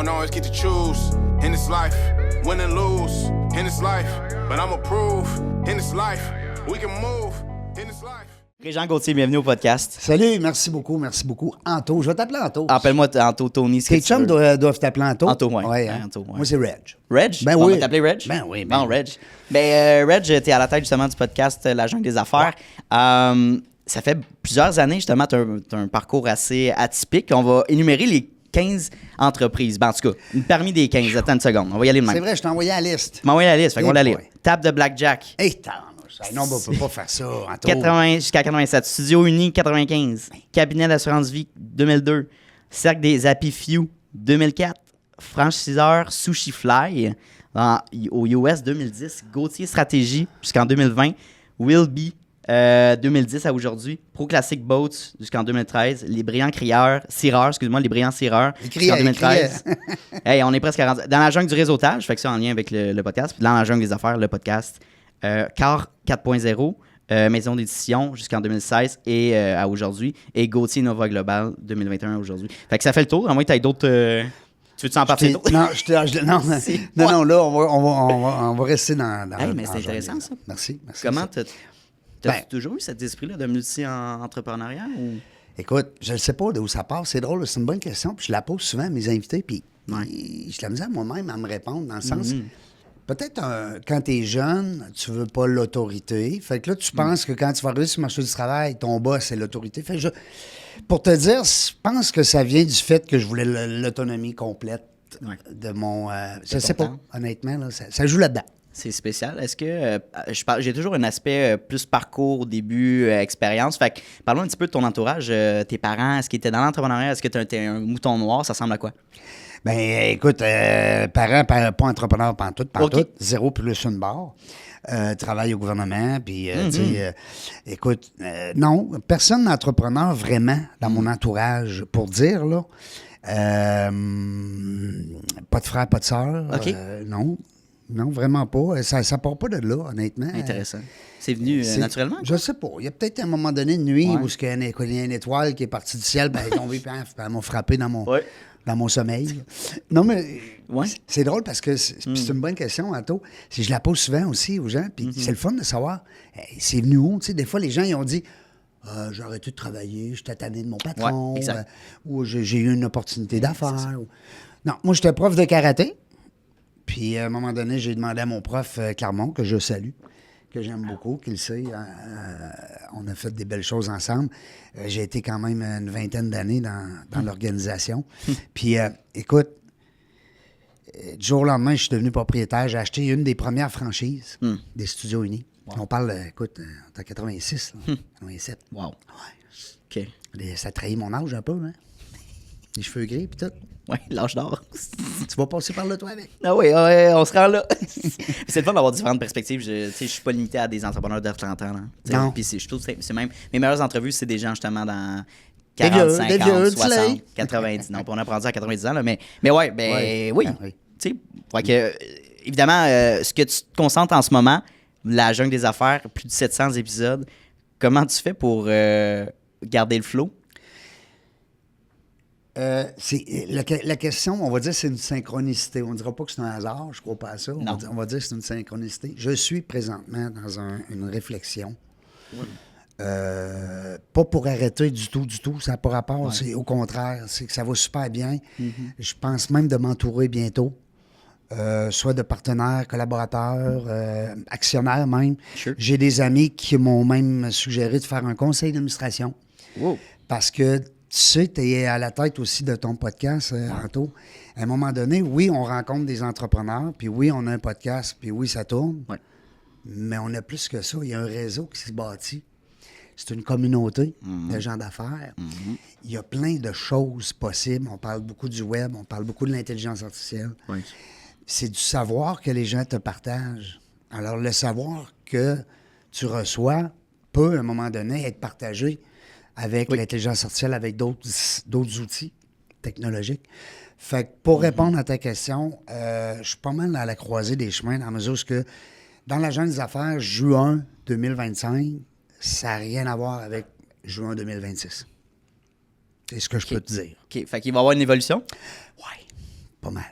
don't always get to choose in this life, win and lose in this life. But I'ma prove in this life, we can move in this life. Régent Gauthier, bienvenue au podcast. Salut, merci beaucoup. Anto, je vais t'appeler Anto. Appelle-moi Anto, Tony. Tes chums doivent t'appeler Anto? Anto, oui. Ouais, hein? hein? Anto, ouais. Moi, c'est Reg. Reg? Ben On oui. va t'appeler Reg? Ben oui. Bon, Reg. Reg, t'es à la tête justement du podcast La Jungle des Affaires. Ça fait plusieurs années, justement, tu as un parcours assez atypique. On va énumérer les 15 entreprises. Ben, en tout cas, parmi des 15. Attends une seconde. On va y aller de même. C'est vrai, je t'ai envoyé la liste. Tu m'as envoyé la liste, fait qu'on la lit. boy. Table de Blackjack. Hey, non, on peut pas faire ça, Anto. 80 jusqu'à 87. Studio Uni, 95. Cabinet d'assurance vie, 2002. Cercle des Happy Few, 2004. Franchiseur Sushi Fly, au US, 2010. Gauthier Stratégie, jusqu'en 2020. Will Be, 2010 à aujourd'hui. Pro Classic Boats, jusqu'en 2013. Les Brillants Cireurs, jusqu'en 2013. Hey, on est presque à dans la jungle du réseautage, fait que ça en lien avec le podcast. Puis dans la jungle des affaires, le podcast. Car 4.0, maison d'édition jusqu'en 2016 et à aujourd'hui. Et Gauthier Nova Global 2021 à aujourd'hui. Fait que ça fait le tour. À moins que tu aies d'autres. Tu veux-tu en parler d'autres? Non, là, on va rester dans hey, mais c'est intéressant, ça. Merci. Comment t'as toujours eu cet esprit-là de multi-entrepreneuriat? Ou... Écoute, je ne sais pas d'où ça part. C'est drôle, c'est une bonne question. Puis je la pose souvent à mes invités. Puis je la misère moi-même à me répondre dans le sens. Peut-être quand tu es jeune, tu veux pas l'autorité. Fait que là, tu penses que quand tu vas arriver sur le marché du travail, ton boss, c'est l'autorité. Fait que pour te dire, je pense que ça vient du fait que je voulais l'autonomie complète de mon... je sais pas, honnêtement. Là, ça joue là-dedans. C'est spécial. Est-ce que... j'ai toujours un aspect plus parcours, début, expérience. Fait que parlons un petit peu de ton entourage. Tes parents, est-ce qu'ils étaient dans l'entrepreneuriat? Est-ce que tu étais un mouton noir? Ça ressemble à quoi? Ben, écoute, parents, pas entrepreneurs pantoute, Okay. Zéro plus une barre. Travaille au gouvernement, puis, tu sais, écoute, non, personne d'entrepreneur vraiment dans mon entourage, pour dire, là. Pas de frère, pas de sœur. OK. Non, vraiment pas. Ça part pas de là, honnêtement. Intéressant. C'est venu naturellement? Je sais pas. Il y a peut-être un moment donné de nuit où il y a une étoile qui est partie du ciel, ben, elle est tombée, puis elle m'a frappé dans mon sommeil. Non, mais c'est drôle parce que c'est une bonne question, Anto. Je la pose souvent aussi aux gens, puis c'est le fun de savoir, c'est venu où? Tu sais, des fois, les gens, ils ont dit, j'ai arrêté de travailler, j'étais tanné de mon patron, ou j'ai eu une opportunité d'affaires. Non, moi, j'étais prof de karaté, puis à un moment donné, j'ai demandé à mon prof Clermont, que je salue, que j'aime beaucoup, qu'il sait. On a fait des belles choses ensemble. J'ai été quand même une vingtaine d'années dans l'organisation. Puis, écoute, du jour au lendemain, je suis devenu propriétaire. J'ai acheté une des premières franchises des Studios Unis. Wow. On parle, écoute, en 86, 87. Wow. Ouais. OK. Ça trahit mon âge un peu, hein? Les cheveux gris, puis tout. Oui, l'âge d'or. Tu vas passer par là, toi, avec? Ah oui, on se rend là. C'est le fun d'avoir différentes perspectives. Je suis pas limité à des entrepreneurs de 30 ans. Là. Non. Puis je trouve que c'est même... Mes meilleures entrevues, c'est des gens, justement, dans 40, 50, 60, 90. Non, on a apprend à 90 ans, là, mais ouais, oui. Tu sais, évidemment, ce que tu te concentres en ce moment, la jungle des affaires, plus de 700 épisodes, comment tu fais pour garder le flow? La question, on va dire, c'est une synchronicité. On ne dira pas que c'est un hasard, je ne crois pas à ça. On va dire que c'est une synchronicité. Je suis présentement dans une réflexion. Pas pour arrêter du tout, ça n'a pas rapport. C'est au contraire, c'est que ça va super bien. Je pense même de m'entourer bientôt, soit de partenaires, collaborateurs, actionnaires même. Sure. J'ai des amis qui m'ont même suggéré de faire un conseil d'administration. Wow. Parce que tu sais, tu es à la tête aussi de ton podcast, Anto. À un moment donné, oui, on rencontre des entrepreneurs, puis oui, on a un podcast, puis oui, ça tourne. Ouais. Mais on a plus que ça. Il y a un réseau qui s'est bâti. C'est une communauté de gens d'affaires. Il y a plein de choses possibles. On parle beaucoup du web, on parle beaucoup de l'intelligence artificielle. Oui. C'est du savoir que les gens te partagent. Alors, le savoir que tu reçois peut, à un moment donné, être partagé avec l'intelligence artificielle, avec d'autres outils technologiques. Fait que pour répondre à ta question, je suis pas mal à la croisée des chemins dans la mesure où dans l'agenda des affaires, juin 2025, ça n'a rien à voir avec juin 2026. C'est ce que je peux te dire. OK. Fait qu'il va y avoir une évolution? Oui. Pas mal.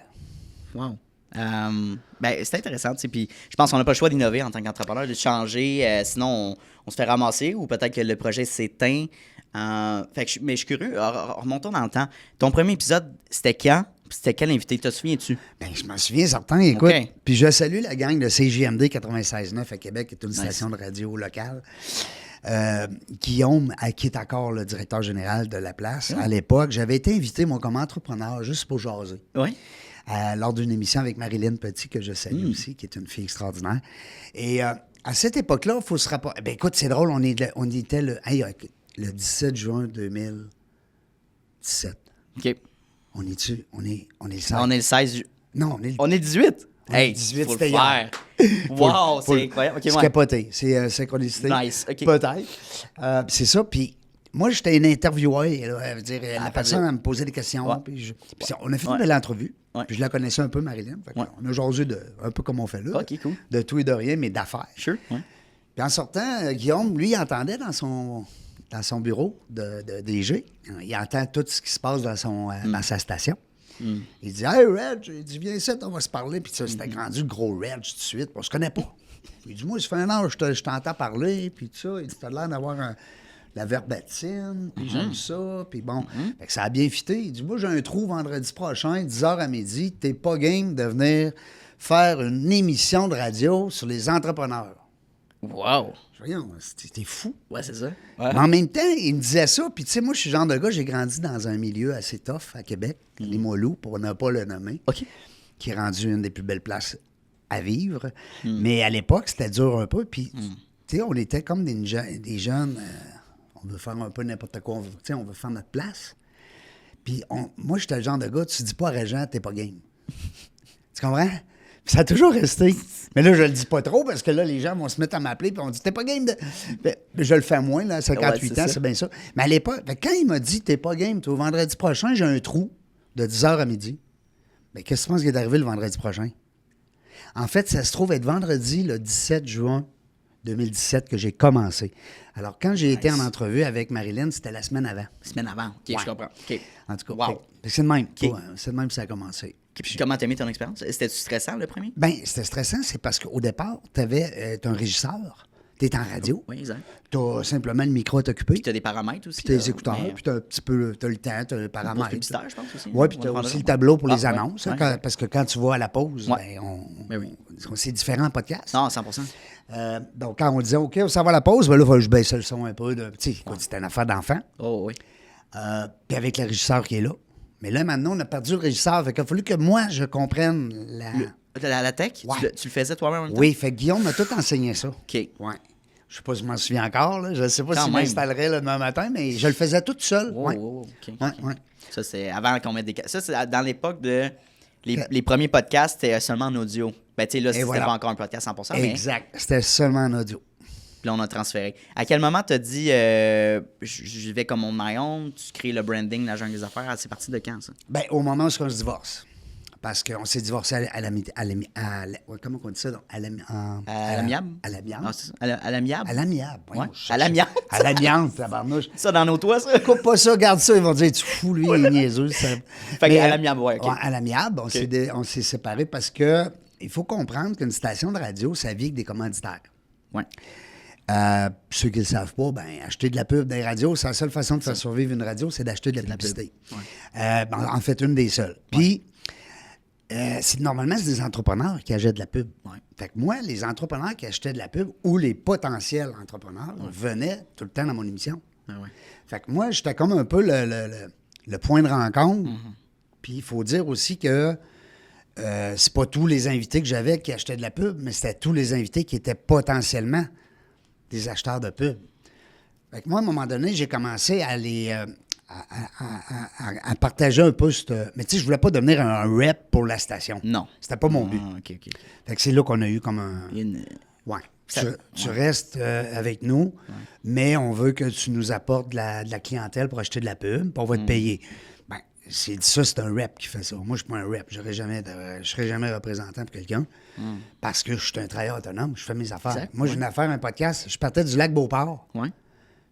Wow. C'est intéressant, tu sais, puis je pense qu'on n'a pas le choix d'innover en tant qu'entrepreneur, de changer, sinon on se fait ramasser ou peut-être que le projet s'éteint. Mais je suis curieux, remontons dans le temps. Ton premier épisode, c'était quand? C'était quel invité? Te souviens-tu? Je m'en souviens certain, écoute. Okay. Puis je salue la gang de CJMD 96.9 à Québec, qui est une station de radio locale. Guillaume, qui est encore le directeur général de la place, à l'époque, j'avais été invité, moi, comme entrepreneur, juste pour jaser. Oui. Lors d'une émission avec Marilyn Petit, que je salue aussi, qui est une fille extraordinaire. Et à cette époque-là, il faut se rapporter. Écoute, c'est drôle, on était le 17 juin 2017. OK. On est-tu? On est le 16. On est le 16. Non, on est 18. Hey, 18, faut c'était le faire. Wow, c'est incroyable. Okay, c'est capoté. C'est synchronicité. Nice. OK. Peut-être. C'est ça. Puis moi, j'étais une interviewée. La personne, elle me posait des questions. Ouais. Puis on a fait une belle entrevue. Ouais. Puis je la connaissais un peu, Marilyn. On a jasé un peu comme on fait là. OK, cool. De tout et de rien, mais d'affaires. Sure. Ouais. Puis en sortant, Guillaume, lui, il entendait dans son bureau de DG. Il entend tout ce qui se passe dans sa station. Il dit « Hey, Reg, il dit, viens ici, on va se parler. » Puis ça, c'était rendu gros Reg tout de suite. On se connaît pas. Il dit « Moi, ça fait un an que je t'entends parler. » Puis tout ça. Il dit « T'as l'air d'avoir la verbatine. Puis j'aime ça. » Puis bon, fait que ça a bien fité. Il dit « Moi, j'ai un trou vendredi prochain, 10h à midi. T'es pas game de venir faire une émission de radio sur les entrepreneurs. » Wow. Voyons, t'es fou. Ouais, c'est ça. Ouais. Mais en même temps, il me disait ça. Puis, tu sais, moi, je suis le genre de gars, j'ai grandi dans un milieu assez tough à Québec, les Limoilou, pour ne pas le nommer, OK. qui est rendu une des plus belles places à vivre. Mais à l'époque, c'était dur un peu. Puis, tu sais, on était comme des jeunes, on veut faire un peu n'importe quoi, on veut faire notre place. Puis, moi, j'étais le genre de gars, tu dis pas à Régent, t'es pas game. Tu comprends? Puis ça a toujours resté. Mais là, je le dis pas trop parce que là, les gens vont se mettre à m'appeler puis on dit « T'es pas game de... » Je le fais moins, là, à 58 ans, c'est bien ça. Mais à l'époque, quand il m'a dit « T'es pas game, toi, vendredi prochain, j'ai un trou de 10h à midi. » Bien, qu'est-ce que tu penses qui est arrivé le vendredi prochain? En fait, ça se trouve être vendredi, le 17 juin 2017, que j'ai commencé. Alors, quand j'ai été en entrevue avec Marilyn, c'était la semaine avant. Semaine avant. OK, je comprends. OK. En tout cas, c'est de même. C'est de même que ça a commencé. Puis comment t'as aimé ton expérience? C'était-tu stressant, le premier? Bien, c'était stressant, c'est parce qu'au départ, t'as un régisseur, t'es en radio. Oui, exact. T'as simplement le micro à t'occuper. Puis t'as des paramètres aussi. Puis t'as les écouteurs, puis t'as un petit peu, t'as le temps, t'as le paramètre. Publicitaire, je pense aussi. Oui, puis t'as aussi le tableau pour les annonces, ouais. parce que quand tu vas à la pause, c'est différent en podcast. Non, 100%. Donc, quand on disait, OK, on s'en va à la pause, ben là, il faut je baisse le son un peu. Tu sais, c'était une affaire d'enfant. Oh, oui. Puis avec le régisseur qui est là. Mais là, maintenant, on a perdu le régisseur. Fait qu'il a fallu que moi, je comprenne la tech? Ouais. Tu le faisais toi-même en même temps? Oui, fait que Guillaume m'a tout enseigné ça. OK. Ouais. Je sais pas si je m'en souviens encore. Là. Je ne sais pas Quand si je même. m'installerais le demain matin, mais je le faisais tout seul. Oh, ouais. OK. Ouais. Ça, c'est avant qu'on mette des... Ça, c'est dans l'époque de... Les premiers podcasts, c'était seulement en audio. Ben, tu sais, là, c'était pas encore un podcast 100%. Exact. C'était seulement en audio. Puis là, on a transféré. À quel moment t'as dit je vais comme on my own, tu crées le branding, la jungle des affaires? C'est parti de quand, ça? Bien, au moment où on se divorce. Parce qu'on s'est divorcé comment on dit ça? À l'amiable? À l'amiable. Ah, c'est ça. À l'amiable? À l'amiable. Ouais. À l'amiable. À l'amiable, tabarnouche. Ça dans nos toits, ça? Coupe pas ça, garde ça. Ils vont dire, tu fous, lui, il est niaiseux. Fait qu'à l'amiable, ouais, OK. Ouais, à l'amiable, on s'est séparés parce que il faut comprendre qu'une station de radio, ça vit avec des commanditaires. Ouais. Ceux qui ne le savent pas, ben acheter de la pub dans les radios, c'est la seule façon de faire survivre une radio, c'est d'acheter de la publicité. Ouais. En fait, une des seules. Puis, normalement, c'est des entrepreneurs qui achètent de la pub. Ouais. Fait que moi, les entrepreneurs qui achetaient de la pub ou les potentiels entrepreneurs venaient tout le temps dans mon émission. Ouais. Fait que moi, j'étais comme un peu le point de rencontre. Puis, il faut dire aussi que c'est pas tous les invités que j'avais qui achetaient de la pub, mais c'était tous les invités qui étaient potentiellement des acheteurs de pub. Fait que moi, à un moment donné, j'ai commencé à les à partager un peu mais tu sais, je voulais pas devenir un rep pour la station. Non. C'était pas mon but. OK. Fait que c'est là qu'on a eu comme un... Ouais. Tu restes avec nous, mais on veut que tu nous apportes de la clientèle pour acheter de la pub, puis on va te payer. Ben, c'est un rep qui fait ça. Moi, je suis pas un rep. Je serai jamais représentant pour quelqu'un parce que je suis un travailleur autonome. Je fais mes affaires. Exact. Moi, j'ai une affaire, un podcast. Je partais du lac Beauport,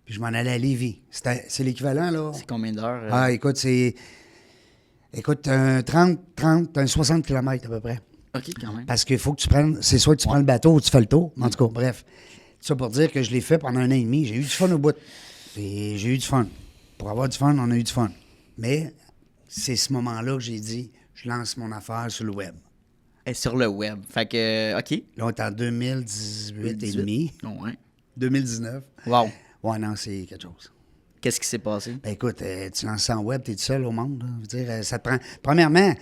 puis je m'en allais à Lévis. C'est l'équivalent, là. C'est combien d'heures? Écoute, c'est... Écoute, un 60 km à peu près. OK, quand même. Parce qu'il faut que tu prennes... C'est soit tu prends le bateau ou tu fais le tour. En tout cas, bref. Ça pour dire que je l'ai fait pendant 1 an et demi. J'ai eu du fun au bout. Et j'ai eu du fun. Pour avoir du fun, on a eu du fun. Mais c'est ce moment-là que j'ai dit, je lance mon affaire sur le web. Et sur le web. Fait que, OK. Là, on est en 2018 et demi. Ouais. 2019. Wow. Ouais, non, c'est quelque chose. Qu'est-ce qui s'est passé? Ben écoute, tu lances ça en web, t'es tout seul au monde. Là. Je veux dire, ça te prend... Premièrement,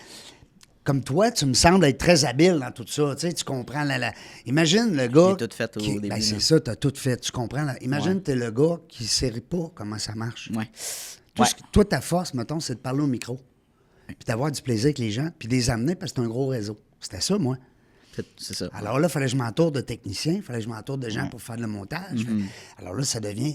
comme toi, tu me sembles être très habile dans tout ça. Tu sais, tu comprends Imagine le gars... J'ai tout fait au début. Ben c'est ça, t'as tout fait. Tu comprends. Imagine, t'es le gars qui ne sait pas comment ça marche. Ouais. Toi, ta force, mettons, c'est de parler au micro. Puis d'avoir du plaisir avec les gens, puis de les amener parce que c'est un gros réseau. C'était ça, moi. C'est ça. Alors là, il fallait que je m'entoure de techniciens, il fallait que je m'entoure de gens pour faire le montage. Alors là, ça devient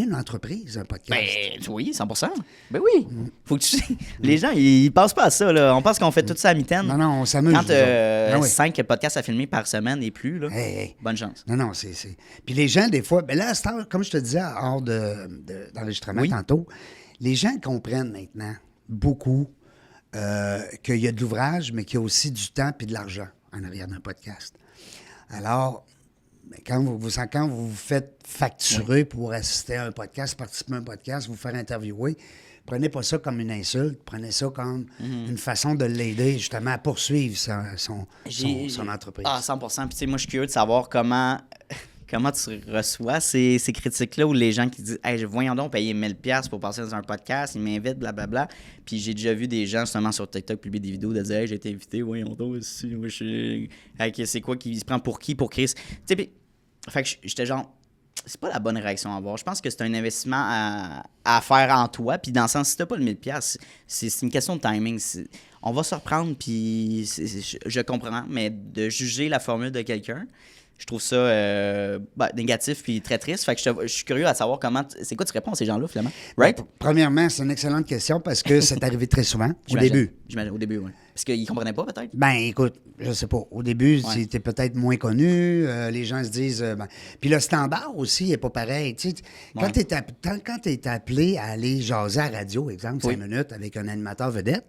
une entreprise, un podcast. Ben oui, 100%. Ben oui. Faut que tu les gens, ils pensent pas à ça, là. On pense qu'on fait tout ça à mi-temps. Non, on s'amuse. Quand 5 podcasts à filmer par semaine et plus, là, hey. Bonne chance. Non, c'est... Puis les gens, des fois... Ben là, comme je te disais, hors d'enregistrement tantôt, les gens comprennent maintenant beaucoup qu'il y a de l'ouvrage, mais qu'il y a aussi du temps et de l'argent en arrière d'un podcast. Alors, quand vous vous faites facturer pour assister à un podcast, participer à un podcast, vous faire interviewer, prenez pas ça comme une insulte, prenez ça comme une façon de l'aider justement à poursuivre son entreprise. Ah, 100%. Puis tu sais, moi, je suis curieux de savoir comment tu reçois ces critiques-là où les gens qui disent « Hey, voyons donc payer 1000$ pour passer dans un podcast, ils m'invitent, blablabla. » Puis j'ai déjà vu des gens justement sur TikTok publier des vidéos de dire « Hey, j'ai été invité, voyons donc, si, moi, je suis... Hey, c'est quoi, qui se prend pour qui, pour Chris? » Tu sais, puis... Fait que j'étais genre... C'est pas la bonne réaction à avoir. Je pense que c'est un investissement à faire en toi. Puis dans le sens, si t'as pas le 1000$, c'est une question de timing. On va se reprendre, puis je comprends. Mais de juger la formule de quelqu'un... Je trouve ça négatif puis très triste. Fait que je suis curieux à savoir c'est quoi tu réponds à ces gens-là, finalement? Right? Premièrement, c'est une excellente question parce que c'est arrivé très souvent. Au début. J'imagine, au début, oui. Parce qu'ils comprenaient pas, peut-être? Ben, écoute, je sais pas. Au début, c'était peut-être moins connu. Les gens se disent... Puis le standard aussi n'est pas pareil. Tu sais, quand tu es appelé à aller jaser à la radio, exemple, 5 minutes avec un animateur vedette,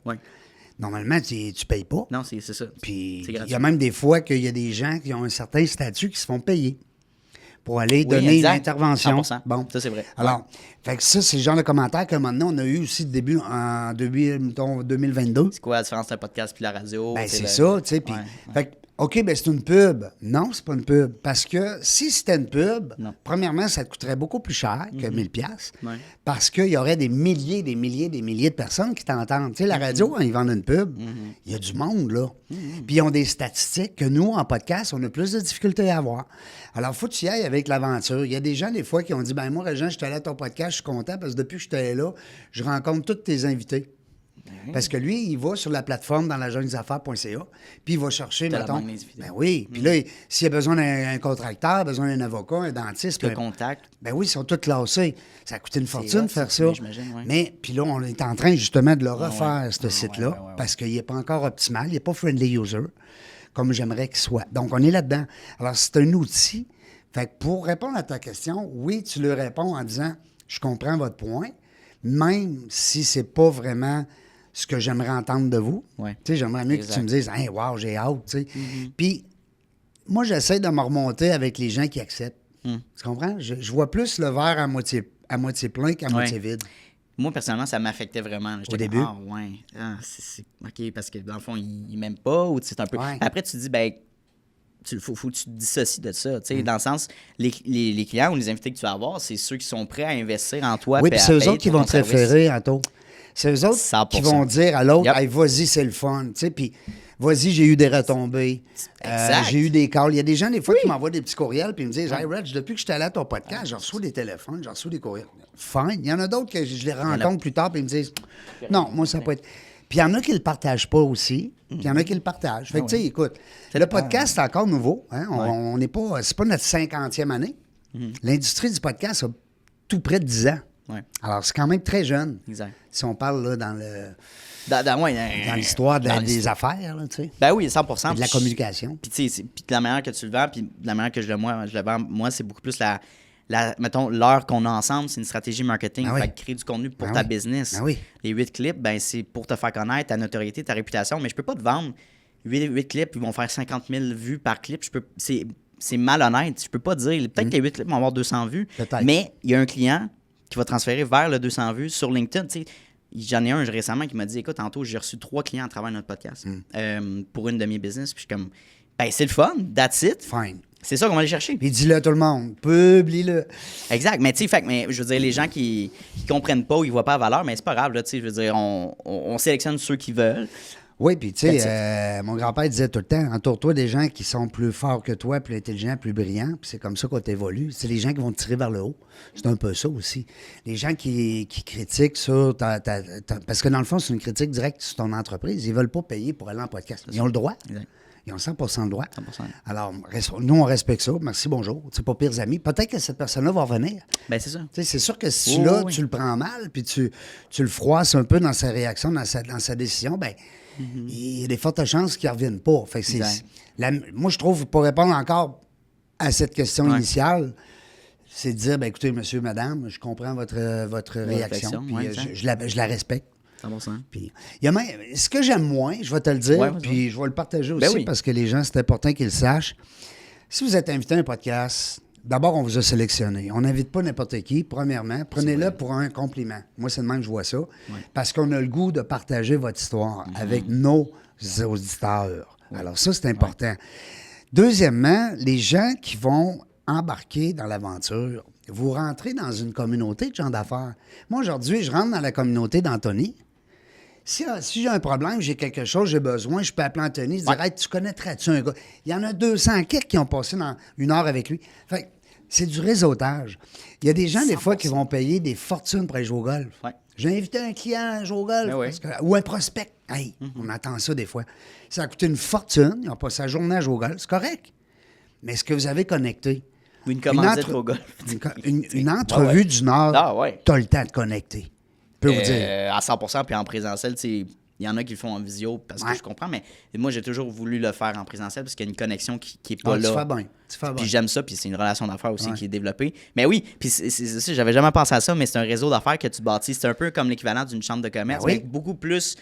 normalement, tu payes pas. Non, c'est ça. Puis il y a même des fois qu'il y a des gens qui ont un certain statut qui se font payer pour aller donner une intervention. 100%. Bon. Ça, c'est vrai. Alors, fait que ça, c'est le genre de commentaires que maintenant, on a eu aussi en 2022. C'est quoi la différence d'un podcast puis la radio? Ben, c'est ça, tu sais. Puis, fait que, OK, ben c'est une pub. Non, c'est pas une pub. Parce que si c'était une pub, premièrement, ça te coûterait beaucoup plus cher que 1000$. Parce qu'il y aurait des milliers de personnes qui t'entendent. Tu sais, la radio, quand ils vendent une pub, il y a du monde, là. Puis ils ont des statistiques que nous, en podcast, on a plus de difficultés à avoir. Alors, faut que tu y ailles avec l'aventure. Il y a des gens, des fois, qui ont dit, ben moi, Régent, je suis allé à ton podcast, je suis content parce que depuis que je suis allé là, je rencontre tous tes invités. Parce que lui, il va sur la plateforme dans lajungleaffaires.ca, puis il va chercher, mettons... Ben oui. Puis là, s'il a besoin d'un contracteur, besoin d'un avocat, un dentiste... Le contact. Ben oui, ils sont tous classés. Ça a coûté une fortune de faire ça. J'imagine, Mais, puis là, on est en train, justement, de le refaire, ce site-là, parce qu'il n'est pas encore optimal, il n'est pas friendly user, comme j'aimerais qu'il soit. Donc, on est là-dedans. Alors, c'est un outil. Fait que pour répondre à ta question, oui, tu le réponds en disant, je comprends votre point, même si c'est pas vraiment... ce que j'aimerais entendre de vous. Tu sais, j'aimerais mieux que tu me dises « Hey, wow, j'ai hâte, tu sais. Puis, moi, j'essaie de me remonter avec les gens qui acceptent. Tu comprends? Je vois plus le verre à moitié plein qu'à moitié vide. Moi, personnellement, ça m'affectait vraiment. Au début? OK, parce que dans le fond, ils m'aiment pas, ou c'est un peu... Après, tu te dis, ben, faut que tu te dissocies de ça. Dans le sens, les clients ou les invités que tu vas avoir, c'est ceux qui sont prêts à investir en toi. Oui, puis c'est eux autres qui vont te référer, Anto. C'est eux autres 100%. Qui vont dire à l'autre, hey, vas-y, c'est le fun. Puis, vas-y, j'ai eu des retombées. J'ai eu des calls. Il y a des gens, des fois, qui m'envoient des petits courriels puis ils me disent, hey, Reg, depuis que je suis allé à ton podcast, j'ai reçu des téléphones, j'ai reçu des courriels. Fine. Il y en a d'autres que je les rencontre plus tard puis ils me disent, non, moi, ça peut être. Puis il y en a qui ne le partagent pas aussi. Puis il y en a qui le partagent. Fait que, tu sais, écoute, le podcast, c'est encore nouveau. Hein? On n'est pas. C'est pas notre 50e année. L'industrie du podcast a tout près de 10 ans. Alors, c'est quand même très jeune. Exact. Si on parle là, dans l'histoire des affaires, là, tu sais. Ben oui, 100%. Et de la communication. Puis, tu sais, de la manière que tu le vends, puis de la manière que je le vends, moi, c'est beaucoup plus mettons, l'heure qu'on a ensemble, c'est une stratégie marketing. Ah Fait que créer du contenu pour ta business. Ah oui. Les 8 clips, ben, c'est pour te faire connaître, ta notoriété, ta réputation. Mais je peux pas te vendre 8 clips, ils vont faire 50 000 vues par clip. C'est malhonnête. Je peux pas dire. Peut-être que les 8 clips vont avoir 200 vues. Peut-être. Mais il y a un client qui va transférer vers le 200 vues sur LinkedIn. Tu sais, j'en ai un récemment qui m'a dit, écoute, tantôt, j'ai reçu 3 clients à travers notre podcast pour une de mes business. Puis je suis comme, ben, c'est le fun, that's it. Fine. C'est ça qu'on va aller chercher. Puis dis-le à tout le monde. Publie-le. Exact. Mais tu sais, mais je veux dire, les gens qui comprennent pas ou ils voient pas la valeur, mais c'est pas grave, là, tu sais, je veux dire, on sélectionne ceux qui veulent. Oui, puis tu sais, mon grand-père disait tout le temps, entoure-toi des gens qui sont plus forts que toi, plus intelligents, plus brillants, puis c'est comme ça qu'on t'évolue. C'est les gens qui vont te tirer vers le haut. C'est un peu ça aussi. Les gens qui critiquent sur parce que dans le fond, c'est une critique directe sur ton entreprise. Ils veulent pas payer pour aller en podcast. Ils ont le droit. Exact. Ils ont 100% le droit. 100%. Alors, nous, on respecte ça. Merci, bonjour. C'est pas pires amis. Peut-être que cette personne-là va revenir. Bien, c'est ça. T'sais, c'est sûr que si tu le prends mal, puis tu le froisses un peu dans sa réaction, dans sa décision, bien, il y a des fortes chances qu'il ne revienne pas. Fait que moi, je trouve, pour répondre encore à cette question initiale, c'est de dire, bien, écoutez, monsieur, madame, je comprends votre réaction, puis je la respecte. 100%. Puis, il y a même, ce que j'aime moins, je vais te le dire, puis je vais le partager aussi parce que les gens, c'est important qu'ils le sachent. Si vous êtes invité à un podcast, d'abord, on vous a sélectionné. On n'invite pas n'importe qui, premièrement. Prenez-le pour un compliment. Moi, c'est de même que je vois ça. Parce qu'on a le goût de partager votre histoire avec nos auditeurs. Alors ça, c'est important. Deuxièmement, les gens qui vont embarquer dans l'aventure, vous rentrez dans une communauté de gens d'affaires. Moi, aujourd'hui, je rentre dans la communauté d'Anthony. Si j'ai un problème, j'ai quelque chose, j'ai besoin, je peux appeler Anthony, dire hey, tu connaîtrais-tu un gars? Il y en a 200 qui ont passé dans 1 heure avec lui. Fait que c'est du réseautage. Il y a des gens, 100%. Des fois, qui vont payer des fortunes pour aller jouer au golf. Ouais. J'ai invité un client à jouer au golf. Ou un prospect. Hey, on entend ça des fois. Ça a coûté une fortune. Ils ont passé la journée à jouer au golf. C'est correct. Mais est-ce que vous avez connecté? Ou une commandite au golf. Une entrevue d'1 heure, tu as le temps de connecter. Je peux vous dire. À 100%, puis en présentiel, il y en a qui le font en visio parce que je comprends, mais moi, j'ai toujours voulu le faire en présentiel parce qu'il y a une connexion qui n'est pas là. Tu fais bien. Puis j'aime ça, puis c'est une relation d'affaires aussi qui est développée. Mais oui, puis c'est ça, j'avais jamais pensé à ça, mais c'est un réseau d'affaires que tu bâtis. C'est un peu comme l'équivalent d'une chambre de commerce, mais beaucoup plus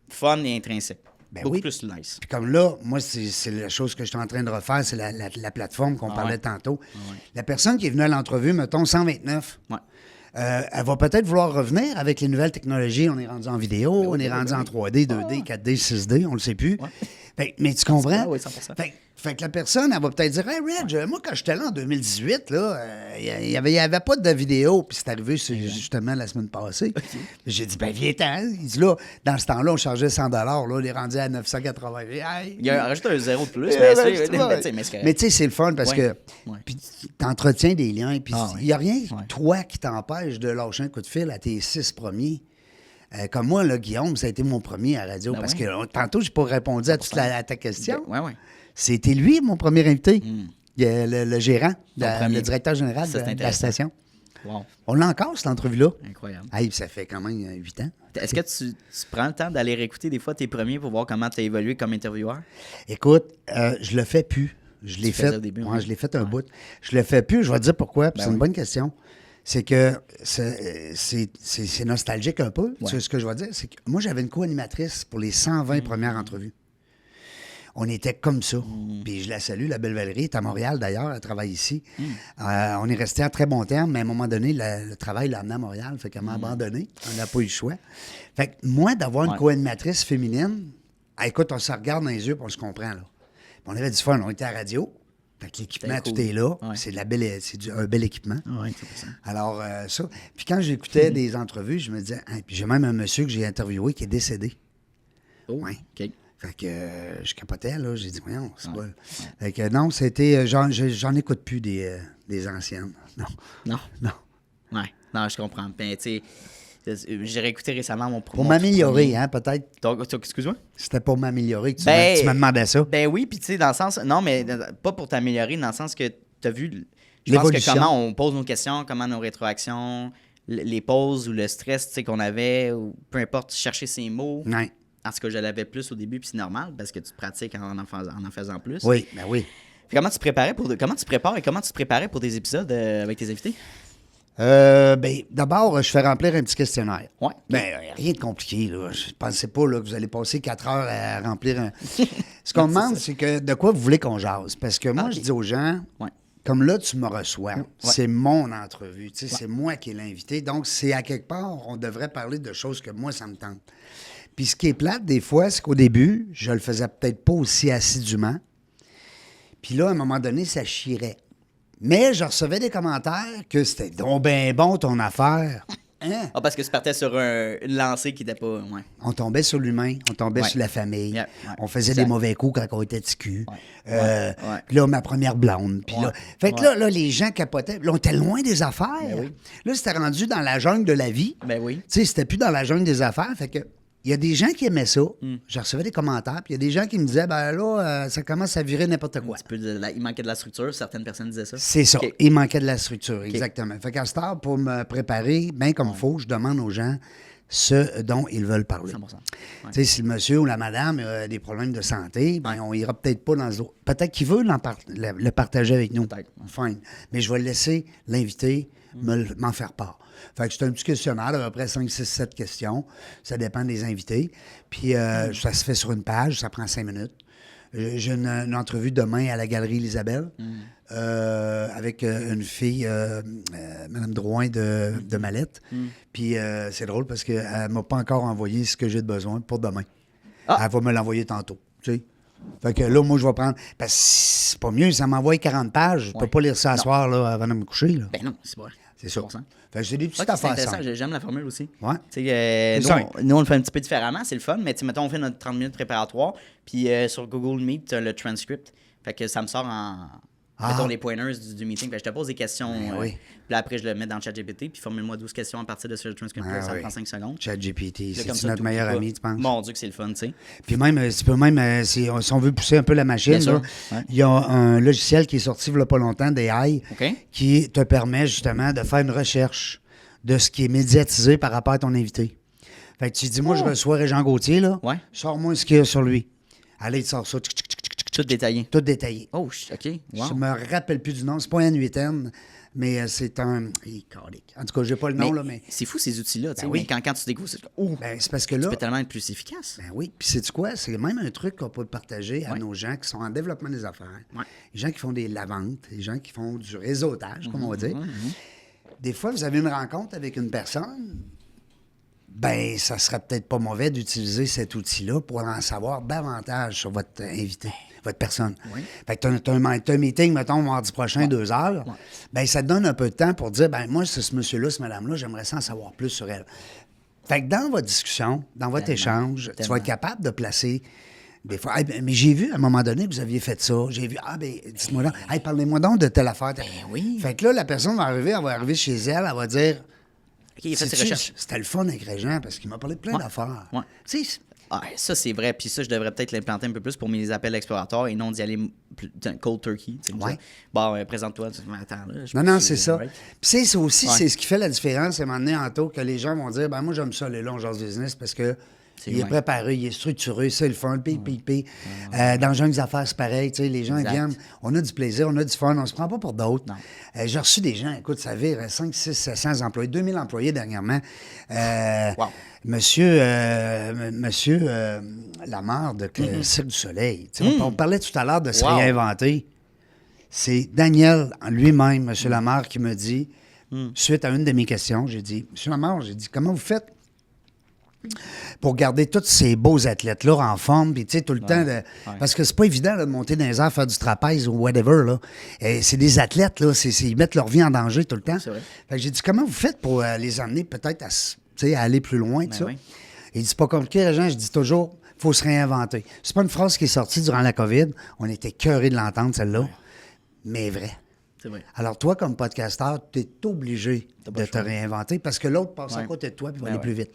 fun et intrinsèque. Beaucoup plus nice. Puis comme là, moi, c'est la chose que je suis en train de refaire, c'est la plateforme qu'on parlait tantôt. La personne qui est venue à l'entrevue, mettons 129, elle va peut-être vouloir revenir avec les nouvelles technologies. On est rendu en vidéo, on est rendu en 3D, 2D, 4D, 6D, on le sait plus. Mais tu comprends? Oui, 100%. Fait que la personne, elle va peut-être dire hey, Reg, moi, quand j'étais là en 2018, là, il n'y avait pas de vidéo. Puis c'est arrivé justement la semaine passée. J'ai dit ben viens-t'en. Il dit là, dans ce temps-là, on chargeait 100 là, il est rendu à 980. Il y a rajouté un zéro de plus. Mais tu sais, c'est le fun parce que tu entretiens des liens. Puis il n'y a rien, toi, qui t'empêche de lâcher un coup de fil à tes 6 premiers. Comme moi, là, Guillaume, ça a été mon premier à la radio. Parce que tantôt, je n'ai pas répondu à ta question. C'était lui, mon premier invité. Le gérant, le directeur général de la station. Wow. On l'a encore, cette entrevue-là. Incroyable. Hey, ça fait quand même 8 ans. Est-ce que tu prends le temps d'aller réécouter des fois tes premiers pour voir comment tu as évolué comme intervieweur? Écoute, je le fais plus. Je l'ai fait. Je l'ai fait un bout. Je le fais plus. Je vais te dire pourquoi. C'est une bonne question. C'est que c'est nostalgique un peu. Tu sais ce que je vais dire? C'est que moi, j'avais une co-animatrice pour les 120 premières entrevues. On était comme ça. Puis je la salue, la belle Valérie, est à Montréal d'ailleurs, elle travaille ici. On est resté à très bon terme, mais à un moment donné, le travail l'a amené à Montréal, fait qu'elle m'a abandonné. On n'a pas eu le choix. Fait que moi, d'avoir une co-animatrice féminine, écoute, on se regarde dans les yeux et on se comprend. Là. Puis on avait du fun, on était à la radio. Fait que l'équipement, tout est là. C'est un bel équipement. Alors, ça. Puis quand j'écoutais des entrevues, je me disais, puis j'ai même un monsieur que j'ai interviewé qui est décédé. OK. Fait que je capotais, là. J'ai dit, voyons, c'est pas... Fait que non, c'était... J'en écoute plus des anciennes. Non. Ouais. Non, je comprends. Ben, tu sais, j'ai réécouté récemment mon Pour m'améliorer, hein, peut-être. Excuse-moi? C'était pour m'améliorer que tu me demandais ça. Ben oui, puis tu sais, dans le sens... Non, mais pas pour t'améliorer, dans le sens que tu as vu... Je pense que comment on pose nos questions, comment nos rétroactions, les pauses ou le stress qu'on avait, ou peu importe, chercher ses mots... Ouais. En tout cas, je l'avais plus au début, puis c'est normal parce que tu pratiques en faisant plus. Oui, ben oui. Comment tu prépares et comment tu te préparais pour des épisodes avec tes invités? D'abord, je fais remplir un petit questionnaire. Ouais. Rien de compliqué, là. Je ne pensais pas là, que vous allez passer 4 heures à remplir un. Ce qu'on demande, c'est que de quoi vous voulez qu'on jase. Parce que moi, je dis aux gens, comme là, tu me reçois, c'est mon entrevue. C'est moi qui ai l'invité. Donc, c'est à quelque part, on devrait parler de choses que moi, ça me tente. Puis ce qui est plate, des fois, c'est qu'au début, je le faisais peut-être pas aussi assidûment. Puis là, à un moment donné, ça chirait. Mais je recevais des commentaires que c'était donc bien bon ton affaire. Hein? Parce que tu partais sur une lancée qui n'était pas. Ouais. On tombait sur l'humain, on tombait sur la famille. On faisait des mauvais coups quand on était ticu. Puis là, ma première blonde. Puis là, fait que là, les gens capotaient. Là, on était loin des affaires. Là, c'était rendu dans la jungle de la vie. Ben oui. Tu sais, c'était plus dans la jungle des affaires. Fait que. Il y a des gens qui aimaient ça. Je recevais des commentaires. Puis il y a des gens qui me disaient, ben là, ça commence à virer n'importe quoi. Il manquait de la structure. Certaines personnes disaient ça. C'est ça. Okay. Il manquait de la structure, exactement. Fait qu'à ce temps, pour me préparer, bien comme il faut, je demande aux gens ce dont ils veulent parler. 100%. Tu sais, si le monsieur ou la madame a des problèmes de santé, ben on ira peut-être pas dans le... Peut-être qu'il veut le partager avec nous. Peut-être. Fine. Mais je vais laisser l'invité m'en faire part. Fait que c'est un petit questionnaire, à peu près 5, 6, 7 questions. Ça dépend des invités. Puis ça se fait sur une page, ça prend 5 minutes. J'ai une entrevue demain à la Galerie Isabelle avec une fille, Mme Drouin de Mallette. Puis c'est drôle parce qu'elle ne m'a pas encore envoyé ce que j'ai de besoin pour demain. Elle va me l'envoyer tantôt, tu sais. Fait que là, moi, je vais prendre... Parce que c'est pas mieux, ça m'envoie 40 pages. Je peux pas lire ça ce soir là, avant de me coucher. Là. Ben non, c'est vrai. C'est ça. Fait que j'ai des petites affaires. C'est intéressant, j'aime la formule aussi. Ouais. Nous, on le fait un petit peu différemment, c'est le fun, mais mettons, on fait notre 30 minutes préparatoire, puis sur Google Meet, tu as le transcript. Fait que ça me sort mettons les pointers du meeting. Fait que je te pose des questions, puis là, après, je le mets dans ChatGPT, puis formule-moi 12 questions à partir de ce transcript. Ça prend 5 secondes. ChatGPT, c'est notre meilleur ami, tu penses? Mon Dieu, que c'est le fun, tu sais. Puis même, si on veut pousser un peu la machine, là, il y a un logiciel qui est sorti il n'y a pas longtemps, d'AI, qui te permet justement de faire une recherche de ce qui est médiatisé par rapport à ton invité. Fait que tu dis, moi, je reçois Régent Gauthier, là, sors-moi ce qu'il y a sur lui. Allez, tu sors ça. Tout détaillé. Tout détaillé. Oh, OK. Wow. Je me rappelle plus du nom. C'est pas un N8N, mais c'est un... En tout cas, j'ai pas le nom, là, mais... C'est fou, ces outils-là. Ben oui. Quand tu découvres... c'est parce que là... Tu peux tellement être plus efficace. Ben oui. Puis sais-tu quoi? C'est même un truc qu'on peut partager à nos gens qui sont en développement des affaires. Les gens qui font la vente, les gens qui font du réseautage, comme on va dire. Des fois, vous avez une rencontre avec une personne... Ben, ça serait peut-être pas mauvais d'utiliser cet outil-là pour en savoir davantage sur votre invité, votre personne. Fait que tu as un meeting, mettons, mardi prochain, 2 heures. Ben, ça te donne un peu de temps pour dire, ben moi, c'est ce monsieur-là, ce madame-là, j'aimerais ça en savoir plus sur elle. Fait que dans votre discussion, dans votre échange, tu vas être capable de placer des fois. Mais j'ai vu, à un moment donné, que vous aviez fait ça. J'ai vu, dites-moi là, parlez-moi donc de telle affaire. Ben oui. Fait que là, la personne elle va arriver chez elle, elle va dire... Il a fait ses recherches. C'était le fun avec Régent parce qu'il m'a parlé de plein d'affaires. Tu sais, ça, c'est vrai. Puis ça, je devrais peut-être l'implanter un peu plus pour mes appels exploratoires et non d'y aller cold turkey. Bon, présente-toi. Attends, là. Non, c'est ça. Puis c'est aussi, c'est ce qui fait la différence, à un moment donné, Anto, que les gens vont dire, ben moi, j'aime ça, aller là, on jase business, parce que il est préparé, il est structuré, c'est le fun, dans Jeunes Affaires, c'est pareil, tu sais, les gens viennent, on a du plaisir, on a du fun, on se prend pas pour d'autres. J'ai reçu des gens, écoute, ça vire 5, 6, 700 employés, 2000 employés dernièrement. Monsieur Lamarre de Cirque du Soleil, on parlait tout à l'heure de se réinventer. C'est Daniel lui-même, Monsieur Lamarre, qui me dit, suite à une de mes questions, j'ai dit, Monsieur Lamarre, comment vous faites pour garder tous ces beaux athlètes-là en forme, puis tu sais, tout le temps, parce que c'est pas évident là, de monter dans les airs, faire du trapèze ou whatever, là. C'est des athlètes, là, ils mettent leur vie en danger tout le temps. Fait que j'ai dit, comment vous faites pour les amener peut-être à aller plus loin, tu sais? Il dit, c'est pas compliqué, Régent, je dis toujours, il faut se réinventer. C'est pas une phrase qui est sortie durant la COVID, on était cœurés de l'entendre, celle-là, mais vrai. C'est vrai. Alors, toi, comme podcasteur, tu es obligé de te réinventer parce que l'autre passe à côté de toi et va aller plus vite.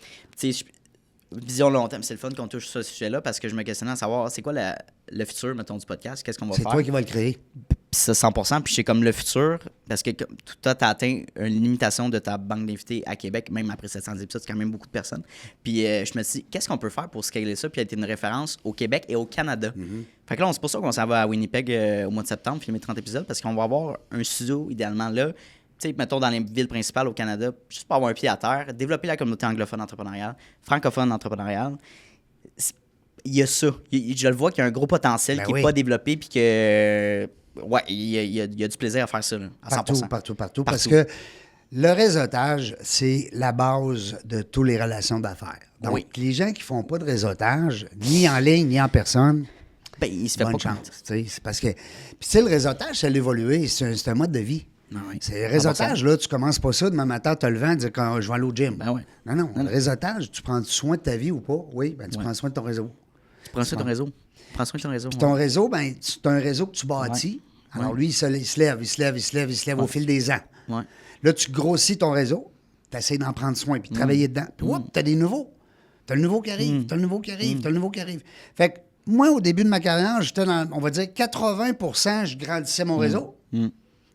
Vision long terme, c'est le fun qu'on touche sur ce sujet-là parce que je me questionnais à savoir c'est quoi le futur, mettons, du podcast, qu'est-ce qu'on va faire. C'est toi qui vas le créer. Puis ça, 100%, puis c'est comme le futur, Parce que toi, tu as atteint une limitation de ta banque d'invités à Québec, même après 700 épisodes, c'est quand même beaucoup de personnes. Puis je me suis dit, qu'est-ce qu'on peut faire pour scaler ça puis être une référence au Québec et au Canada? Fait que là, c'est pour ça qu'on s'en va à Winnipeg au mois de septembre, filmer 30 épisodes, parce qu'on va avoir un studio, idéalement, là. Tu sais, mettons dans les villes principales au Canada, juste pour avoir un pied à terre, développer la communauté anglophone entrepreneuriale, francophone entrepreneuriale. Il y a ça. Je le vois qu'il y a un gros potentiel qui n'est pas développé, puis que, ouais, il y a du plaisir à faire ça, là, à 100%. Partout. Parce que le réseautage, c'est la base de toutes les relations d'affaires. Donc, les gens qui font pas de réseautage, ni en ligne, ni en personne, ben, il se fait bonne pas chance. C'est parce que, puis tu sais, le réseautage, c'est l'évoluer, c'est un mode de vie. C'est le réseautage, là, tu commences pas ça demain matin, tu as le vent, dire quand je vais aller au gym. Non. Le réseautage, tu prends soin de ta vie ou pas? Oui, ben tu prends soin de ton réseau. Tu prends soin de ton réseau. Prends soin de ton réseau. Puis ton réseau, ben tu as un réseau que tu bâtis. Alors lui, il se lève au fil des ans. Là, tu grossis ton réseau, tu essaies d'en prendre soin puis de travailler dedans. Puis tu as des nouveaux. Tu as le nouveau qui arrive, tu as le nouveau qui arrive, tu as le nouveau qui arrive. Fait que moi, au début de ma carrière, j'étais dans, on va dire, 80 je grandissais mon réseau.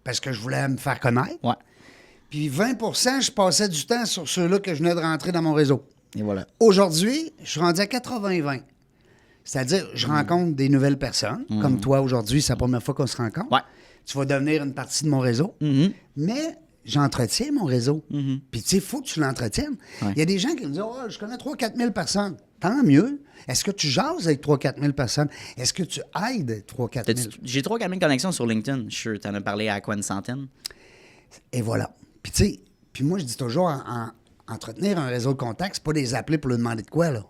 Parce que je voulais me faire connaître. Puis 20 je passais du temps sur ceux-là que je venais de rentrer dans mon réseau. Et voilà. Aujourd'hui, je suis rendu à 80-20. C'est-à-dire, je rencontre des nouvelles personnes. Comme toi, aujourd'hui, c'est la première fois qu'on se rencontre. Tu vas devenir une partie de mon réseau. Mais j'entretiens mon réseau. Puis, tu sais, il faut que tu l'entretiennes. Il y a des gens qui me disent « Oh, je connais 3-4 000 personnes. » Tant mieux. Est-ce que tu jases avec 3-4 000 personnes? Est-ce que tu aides 3-4 000? J'ai 3-4 000 connexions sur LinkedIn. Je suis sûr, tu en as parlé à quoi, une centaine? Et voilà. Puis, tu sais, moi, je dis toujours, entretenir un réseau de contacts, c'est pas les appeler pour leur demander de quoi, là.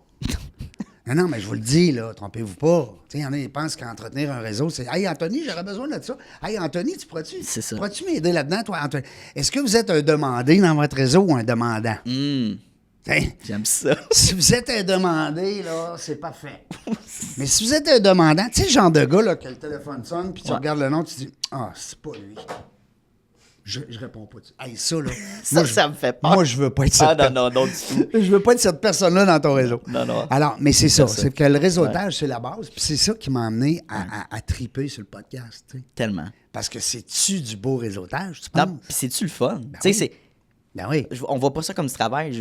Non, mais je vous le dis, là, trompez-vous pas. Tu sais, il y en a qui pensent qu'entretenir un réseau, c'est « Hey, Anthony, j'aurais besoin de ça. Hey, Anthony, tu pourrais-tu m'aider là-dedans, toi, Anthony? Est-ce que vous êtes un demandé dans votre réseau ou un demandant? » J'aime ça. Si vous êtes un demandé, là, c'est parfait. Mais si vous êtes un demandant, tu sais, le genre de gars, là, que le téléphone sonne, puis tu regardes le nom, tu dis « Ah, c'est pas lui. » Je réponds pas. Hey, ça, là. Ça me fait peur. Moi, je veux pas être cette non, du tout. Je veux pas être cette personne-là dans ton réseau. Non. Alors, mais c'est ça. C'est que le réseautage, c'est la base. Puis c'est ça qui m'a amené à triper sur le podcast. T'sais. Tellement. Parce que c'est-tu du beau réseautage, tu penses? Non, puis c'est-tu le fun? Ben tu sais, c'est. Ben oui. On voit pas ça comme du travail.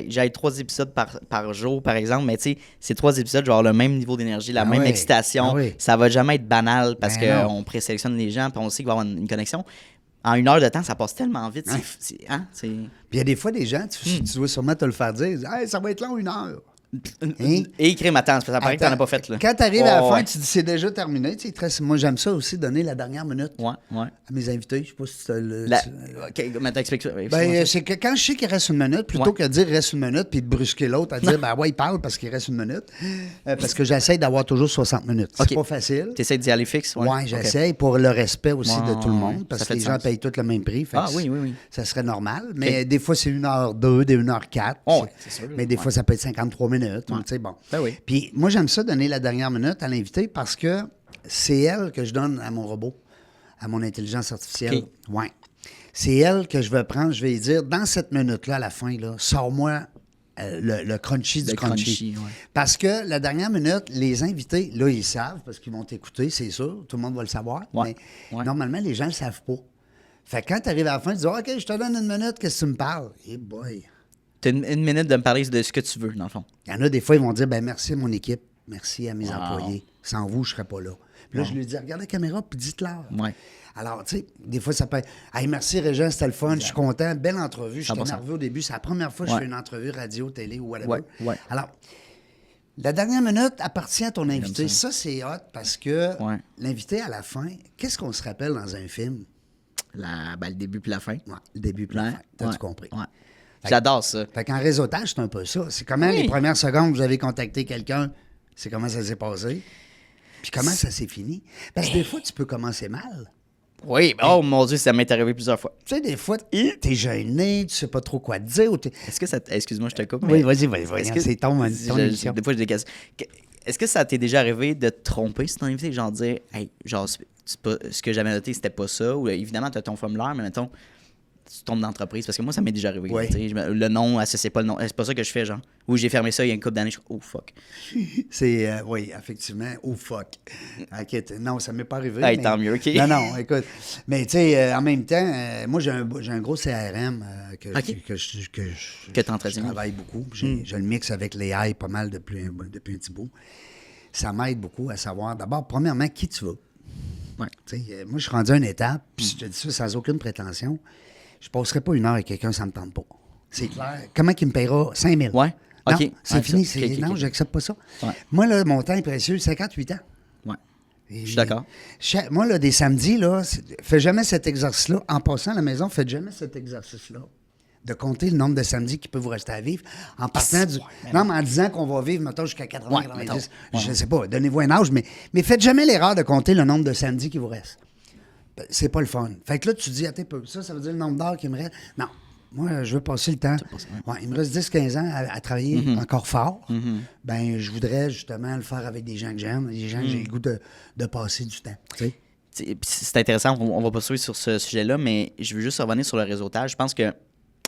J'ai 3 épisodes par jour, par exemple, mais tu sais, ces 3 épisodes, genre le même niveau d'énergie, la même excitation. Ça va jamais être banal parce qu'on présélectionne les gens puis on sait qu'il va y avoir une connexion. En 1 heure de temps, ça passe tellement vite. Puis il y a des fois des gens, tu dois sûrement te le faire dire, hey, ça va être long 1 heure. Hein? Et écrire ma tante, ça paraît que t'en as pas fait. Là. Quand t'arrives à la fin, tu dis c'est déjà terminé. Tu sais, moi, j'aime ça aussi, donner la dernière minute à mes invités. Je sais pas si tu as le. OK, maintenant explique ça. Ben, c'est que quand je sais qu'il reste 1 minute, plutôt que de dire reste 1 minute puis de brusquer l'autre à dire ben ouais, il parle parce qu'il reste 1 minute. Parce que j'essaie d'avoir toujours 60 minutes. C'est pas facile. Tu essaies d'y aller fixe? Oui, j'essaie pour le respect aussi de tout le monde parce que les gens payent tous le même prix. Oui. Ça serait normal. Mais des fois, c'est 1h02, des 1h04. C'est sûr. Mais des fois, ça peut être 53 minutes. Tu sais, bon. Ben oui. Puis moi, j'aime ça donner la dernière minute à l'invité parce que c'est elle que je donne à mon robot, à mon intelligence artificielle. Okay. Ouais. C'est elle que je vais prendre, je vais lui dire, dans cette minute-là, à la fin, là, sors-moi le crunchy du crunchy. Parce que la dernière minute, les invités, là, ils savent parce qu'ils vont t'écouter, c'est sûr. Tout le monde va le savoir. Mais normalement, les gens ne le savent pas. Fait que quand tu arrives à la fin, tu dis, OK, je te donne 1 minute, qu'est-ce que tu me parles? Eh boy! Tu as 1 minute de me parler de ce que tu veux, dans le fond. Il y en a des fois, ils vont dire merci à mon équipe, merci à mes employés. Sans vous, je ne serais pas là. Puis là, je lui dis regarde la caméra, puis dites-leur. Alors, tu sais, des fois, ça peut être hey, merci Régent, c'était le fun, je suis content, belle entrevue. J'étais nerveux au début, c'est la première fois que je fais une entrevue radio, télé ou whatever. Alors, la dernière minute appartient à ton invité. Ça, c'est hot parce que l'invité, à la fin, qu'est-ce qu'on se rappelle dans un film? Le début puis la fin. Le début puis la fin. T'as-tu compris? J'adore ça. Fait qu'en réseautage, c'est un peu ça. C'est comment les premières secondes vous avez contacté quelqu'un, c'est comment ça s'est passé, puis comment ça s'est fini. Parce que des fois, tu peux commencer mal. Oui, oh mon Dieu, ça m'est arrivé plusieurs fois. Tu sais, des fois, t'es gêné, tu sais pas trop quoi te dire. Est-ce que ça... Excuse-moi, je te coupe. Oui, vas-y. C'est ton émission. Des fois, je décasse. Est-ce que ça t'est déjà arrivé de te tromper sur ton invité? Genre dire, hey, genre, c'est pas, ce que j'avais noté, c'était pas ça. Ou évidemment, tu as ton formulaire, mais mettons... tu tombes d'entreprise. Parce que moi, ça m'est déjà arrivé. Ouais. Le nom, c'est pas le nom. C'est pas ça que je fais, genre. Ou j'ai fermé ça il y a une couple d'années. Je suis oh fuck. C'est, oui, effectivement, oh fuck. Inquiète. Non, ça m'est pas arrivé. Hey, mais... tant mieux, OK. Non, écoute. Mais tu sais, en même temps, moi, j'ai un gros CRM que je travaille beaucoup. Je le mixe avec les AI pas mal depuis un petit bout. Ça m'aide beaucoup à savoir, d'abord, premièrement, qui tu veux. Ouais. Moi, je suis rendu à une étape, puis je te dis ça sans aucune prétention, je passerai pas une heure avec quelqu'un, ça me tente pas. C'est clair. Comment qu'il me paiera 5 000? Ouais. Non, OK. c'est fini. Non, j'accepte pas ça. Ouais. Moi, là, mon temps est précieux, 58 ans. Ouais. Je suis d'accord. Moi, là, des samedis, là, fais jamais cet exercice-là. En passant à la maison, faites jamais cet exercice-là. De compter le nombre de samedis qui peut vous rester à vivre en partant du... Non, mais en disant qu'on va vivre, mettons, jusqu'à 80, 90. Je ne sais pas, donnez-vous un âge, mais faites jamais l'erreur de compter le nombre de samedis qui vous reste. C'est pas le fun. Fait que là, tu dis, attends, ça veut dire le nombre d'heures qui me reste. Non. Moi, je veux passer le temps. Ouais, il me reste 10-15 ans à travailler encore fort. Ben, je voudrais justement le faire avec des gens que j'aime, des gens que j'ai le goût de passer du temps. Tu sais? C'est intéressant, on va poursuivre sur ce sujet-là, mais je veux juste revenir sur le réseautage. Je pense que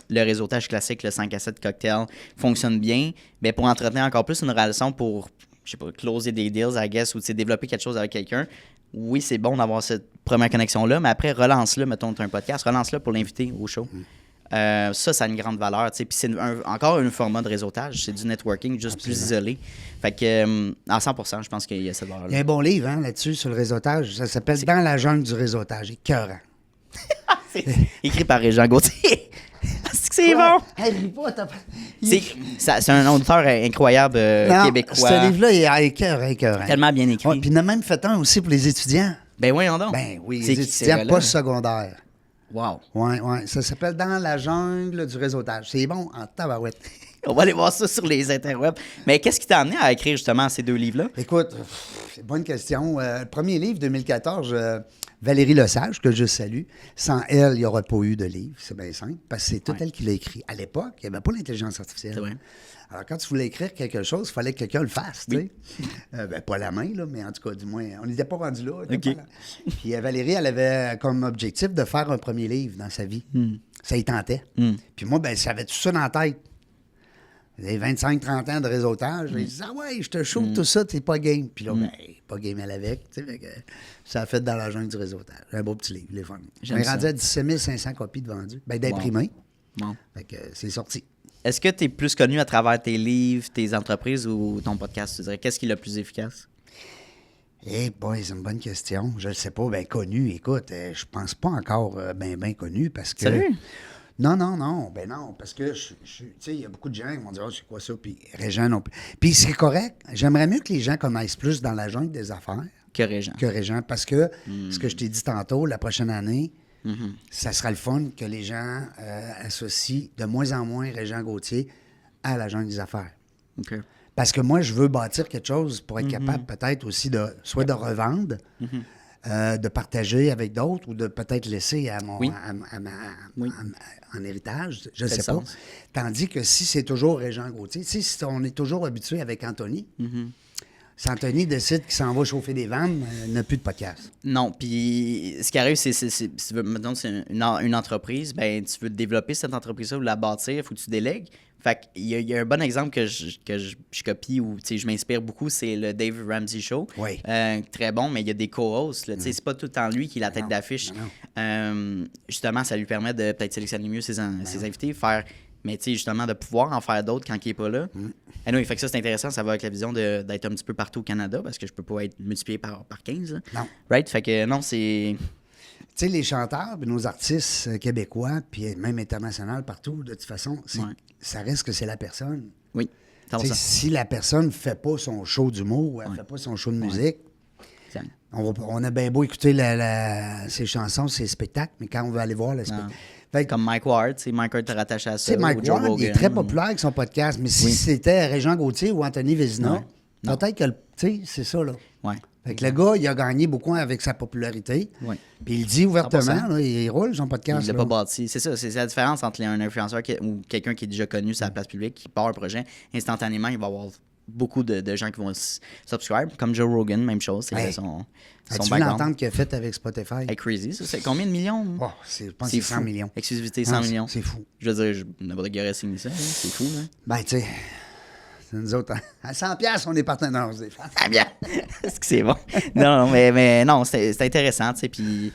le réseautage classique, le 5 à 7 cocktail, fonctionne bien. Mais pour entretenir encore plus une relation, pour, je sais pas, closer des deals, I guess, ou développer quelque chose avec quelqu'un, oui, c'est bon d'avoir cette première connexion-là, mais après, relance-le, mettons, tu as un podcast, relance-le pour l'inviter au show. Ça a une grande valeur. Puis c'est encore un format de réseautage. C'est du networking, juste plus isolé. Fait que, à 100%, je pense qu'il y a cette valeur-là. Il y a un bon livre là-dessus sur le réseautage. Ça s'appelle Dans la jungle du réseautage. Écœurant. C'est écrit par Régent Gauthier. C'est bon! Hey, c'est un auteur incroyable québécois. Ce livre-là est écœurant. Tellement bien écrit. Ouais, puis il en a même fait un aussi pour les étudiants. Ben voyons donc. Ben oui, les étudiants post-secondaires. Wow. Oui. Ça s'appelle Dans la jungle du réseautage. C'est bon en tabarouette. On va aller voir ça sur les interwebs. Mais qu'est-ce qui t'a amené à écrire justement ces deux livres-là? Écoute, c'est une bonne question. Le premier livre, 2014, Valérie Lesage, que je salue. Sans elle, il n'y aurait pas eu de livre. C'est bien simple, parce que c'est tout elle qui l'a écrit. À l'époque, il n'y avait pas l'intelligence artificielle. C'est vrai. Alors, quand tu voulais écrire quelque chose, il fallait que quelqu'un le fasse, tu sais. Pas la main, là, mais en tout cas, du moins, on n'était pas rendu là. OK. Puis Valérie, elle avait comme objectif de faire un premier livre dans sa vie. Ça y tentait. Puis moi, j'avais tout ça dans la tête. J'avais 25-30 ans de réseautage. J'ai dit, ah ouais, je te chauffe tout ça, t'es pas game. Puis là, pas game à l'avec. Tu sais, ça a fait dans la jungle du réseautage. Un beau petit livre, les fun. On est rendu à 17 500 copies de vendues. D'imprimés. Wow. Fait que c'est sorti. Est-ce que tu es plus connu à travers tes livres, tes entreprises ou ton podcast, tu dirais? Qu'est-ce qui est le plus efficace? Eh boy, c'est une bonne question. Je ne sais pas, connu. Écoute, je pense pas encore bien connu parce que... Sérieux? Non. Ben non, parce que, tu sais, il y a beaucoup de gens qui vont dire, c'est quoi ça? Puis Régent non plus. Puis c'est correct. J'aimerais mieux que les gens connaissent plus dans la jungle des affaires que Régent. Parce que, ce que je t'ai dit tantôt, la prochaine année, ça sera le fun que les gens associent de moins en moins Régent Gauthier à la jungle des affaires. OK. Parce que moi, je veux bâtir quelque chose pour être capable peut-être aussi de revendre, de partager avec d'autres ou de peut-être laisser à mon en héritage, je ne sais pas. Tandis que si c'est toujours Régent Gauthier, si on est toujours habitué avec Anthony, si Anthony décide qu'il s'en va chauffer des vannes, il n'a plus de podcast. Non, puis ce qui arrive, c'est mettons, c'est une entreprise, ben tu veux développer cette entreprise-là ou la bâtir, il faut que tu délègues. Fait qu'il y a un bon exemple que je copie ou je m'inspire beaucoup, c'est le Dave Ramsey Show. Oui. Très bon, mais il y a des co-hosts. C'est pas tout le temps lui qui est la tête d'affiche. Justement, ça lui permet de peut-être sélectionner mieux ses invités, mais justement de pouvoir en faire d'autres quand il n'est pas là. Anyway, fait que ça, c'est intéressant. Ça va avec la vision d'être un petit peu partout au Canada parce que je peux pas être multiplié par 15. Là. Non. Right? Fait que non, c'est... Tu sais, les chanteurs, puis nos artistes québécois, puis même internationaux partout, de toute façon, ça reste que c'est la personne. Oui. Si la personne ne fait pas son show d'humour, elle ne fait pas son show de musique, on a bien beau écouter ses chansons, ses spectacles, mais quand on veut aller voir le spectacle... Comme Mike Ward, Mike Ward te rattache à ça. Mike Ward, il est très populaire avec son podcast, mais si c'était Régent Gauthier ou Anthony Vézina, peut-être que, c'est ça, là. Ouais. Fait que le gars, il a gagné beaucoup avec sa popularité. Oui. Puis il dit ouvertement, là, il roule son podcast. Il l'a pas bâti. C'est ça, c'est la différence entre un influenceur ou quelqu'un qui est déjà connu sur la place publique, qui part un projet, instantanément, il va avoir beaucoup de gens qui vont subscribe. Comme Joe Rogan, même chose. C'est son As-tu vu l'entente qu'il a faite avec Spotify? Hey, crazy, ça. C'est combien de millions? Oh, je pense que c'est 100 millions. Exclusivité, 100 millions. C'est fou. Je veux dire, n'importe qui aurait signé ça. Hein? C'est fou, là. Ben, tu sais, nous autres, à 100$, on est partenaires. Ah bien! Est-ce que c'est bon? Non, mais non, c'est intéressant, tu sais, puis...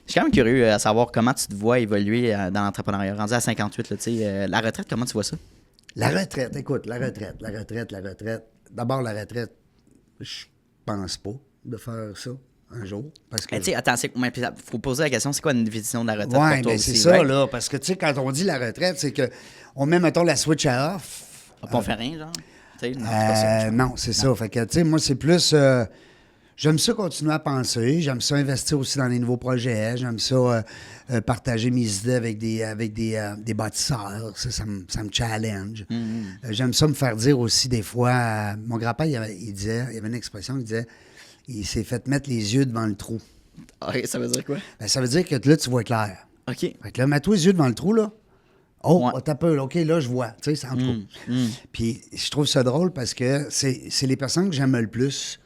Je suis quand même curieux à savoir comment tu te vois évoluer dans l'entrepreneuriat. Rendu à 58, là, tu sais, la retraite, comment tu vois ça? La retraite, écoute, la retraite. D'abord, la retraite, je pense pas de faire ça un jour. Parce que... Tu sais, attends, il faut poser la question, c'est quoi une définition de la retraite pour pour toi c'est aussi, ça, right? là, parce que, tu sais, quand on dit la retraite, c'est que on met, mettons, la switch à off. On fait rien, genre? Non, c'est ça. Fait que, tu sais, moi, c'est plus... j'aime ça continuer à penser. J'aime ça investir aussi dans les nouveaux projets. J'aime ça partager mes idées avec des bâtisseurs. Ça me challenge. J'aime ça me faire dire aussi des fois... mon grand-père, il y avait une expression, il disait, il s'est fait mettre les yeux devant le trou. Okay, ça veut dire quoi? Ben, ça veut dire que là, tu vois clair. OK. Fait que là, mets-toi les yeux devant le trou, là. Oh, t'as peu, là, OK, là, je vois. Tu sais, c'est en trou. Puis je trouve ça drôle parce que c'est les personnes que j'aime le plus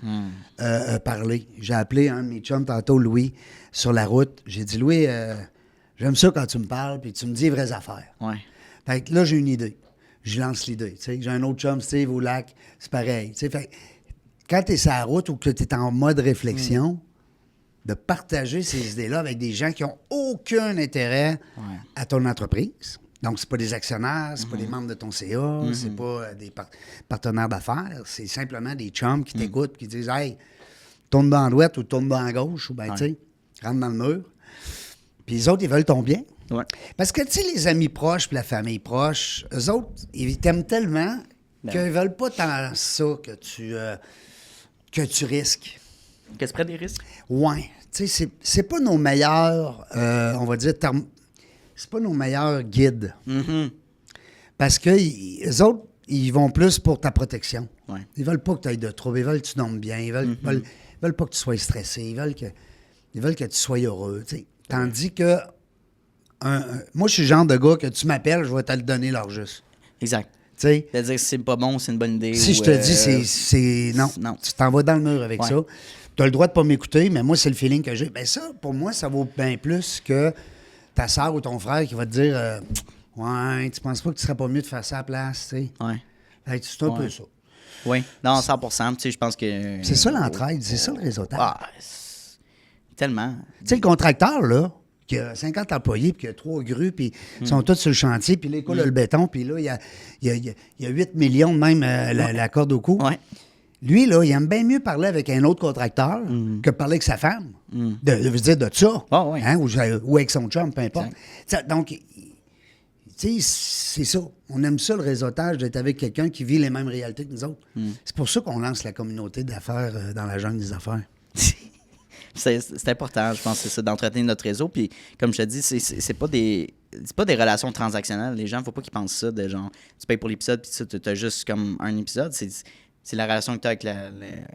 parler. J'ai appelé un de mes chums tantôt, Louis, sur la route. J'ai dit, Louis, j'aime ça quand tu me parles puis tu me dis les vraies affaires. Ouais. Fait que là, j'ai une idée. Je lance l'idée. Tu sais, j'ai un autre chum, Steve, au lac. C'est pareil. Tu sais, fait quand tu es sur la route ou que tu es en mode réflexion, de partager ces idées-là avec des gens qui n'ont aucun intérêt à ton entreprise. Donc, c'est pas des actionnaires, c'est pas des membres de ton CA, c'est pas des partenaires d'affaires, c'est simplement des chums qui t'écoutent, qui disent « Hey, tourne dans la droite ou tourne dans la gauche, ou bien, tu sais, rentre dans le mur. » Puis les autres, ils veulent ton bien. Ouais. Parce que, tu sais, les amis proches puis la famille proche, eux autres, ils t'aiment tellement qu'ils veulent pas tant ça que tu risques. Que tu prennes des risques? Ouais. Tu sais, c'est pas nos meilleurs, on va dire, c'est pas nos meilleurs guides. Parce que les autres, ils vont plus pour ta protection. Ouais. Ils veulent pas que tu ailles de trouble. Ils veulent que tu dormes bien. Ils veulent pas que tu sois stressé. Ils veulent que tu sois heureux. T'sais. Tandis que moi, je suis le genre de gars que tu m'appelles, je vais te le donner l'heure juste. Exact. T'sais, C'est-à-dire que c'est pas bon, c'est une bonne idée. si je te dis, c'est non. Tu t'en vas dans le mur avec ça. Tu as le droit de pas m'écouter, mais moi, c'est le feeling que j'ai. Ben ça, pour moi, ça vaut bien plus que ta soeur ou ton frère qui va te dire ouais, tu penses pas que tu serais pas mieux de faire ça à la place, tu sais. Ouais. Fait que c'est un peu ça. Oui, non, 100%. Tu sais, je pense que... C'est ça l'entraide, c'est ça le réseautage. Ah, tellement. Tu sais, le contracteur, là, qui a 50 employés, puis qui a 3 grues, puis ils sont tous sur le chantier, puis là, il coule le béton, puis là, il y a 8 millions de même la corde au cou. Ouais. Lui, là, il aime bien mieux parler avec un autre contracteur que parler avec sa femme. Je veux dire, de ça. Ah, ouais. Hein, ou avec son chum, peu importe. T'sais, donc, tu sais, c'est ça. On aime ça, le réseautage, d'être avec quelqu'un qui vit les mêmes réalités que nous autres. C'est pour ça qu'on lance la communauté d'affaires dans la jungle des affaires. C'est important, je pense, c'est ça, d'entretenir notre réseau. Puis, comme je te dis, c'est pas des relations transactionnelles. Les gens, faut pas qu'ils pensent ça, de genre, tu payes pour l'épisode, puis tu as juste comme un épisode. C'est la relation que tu as avec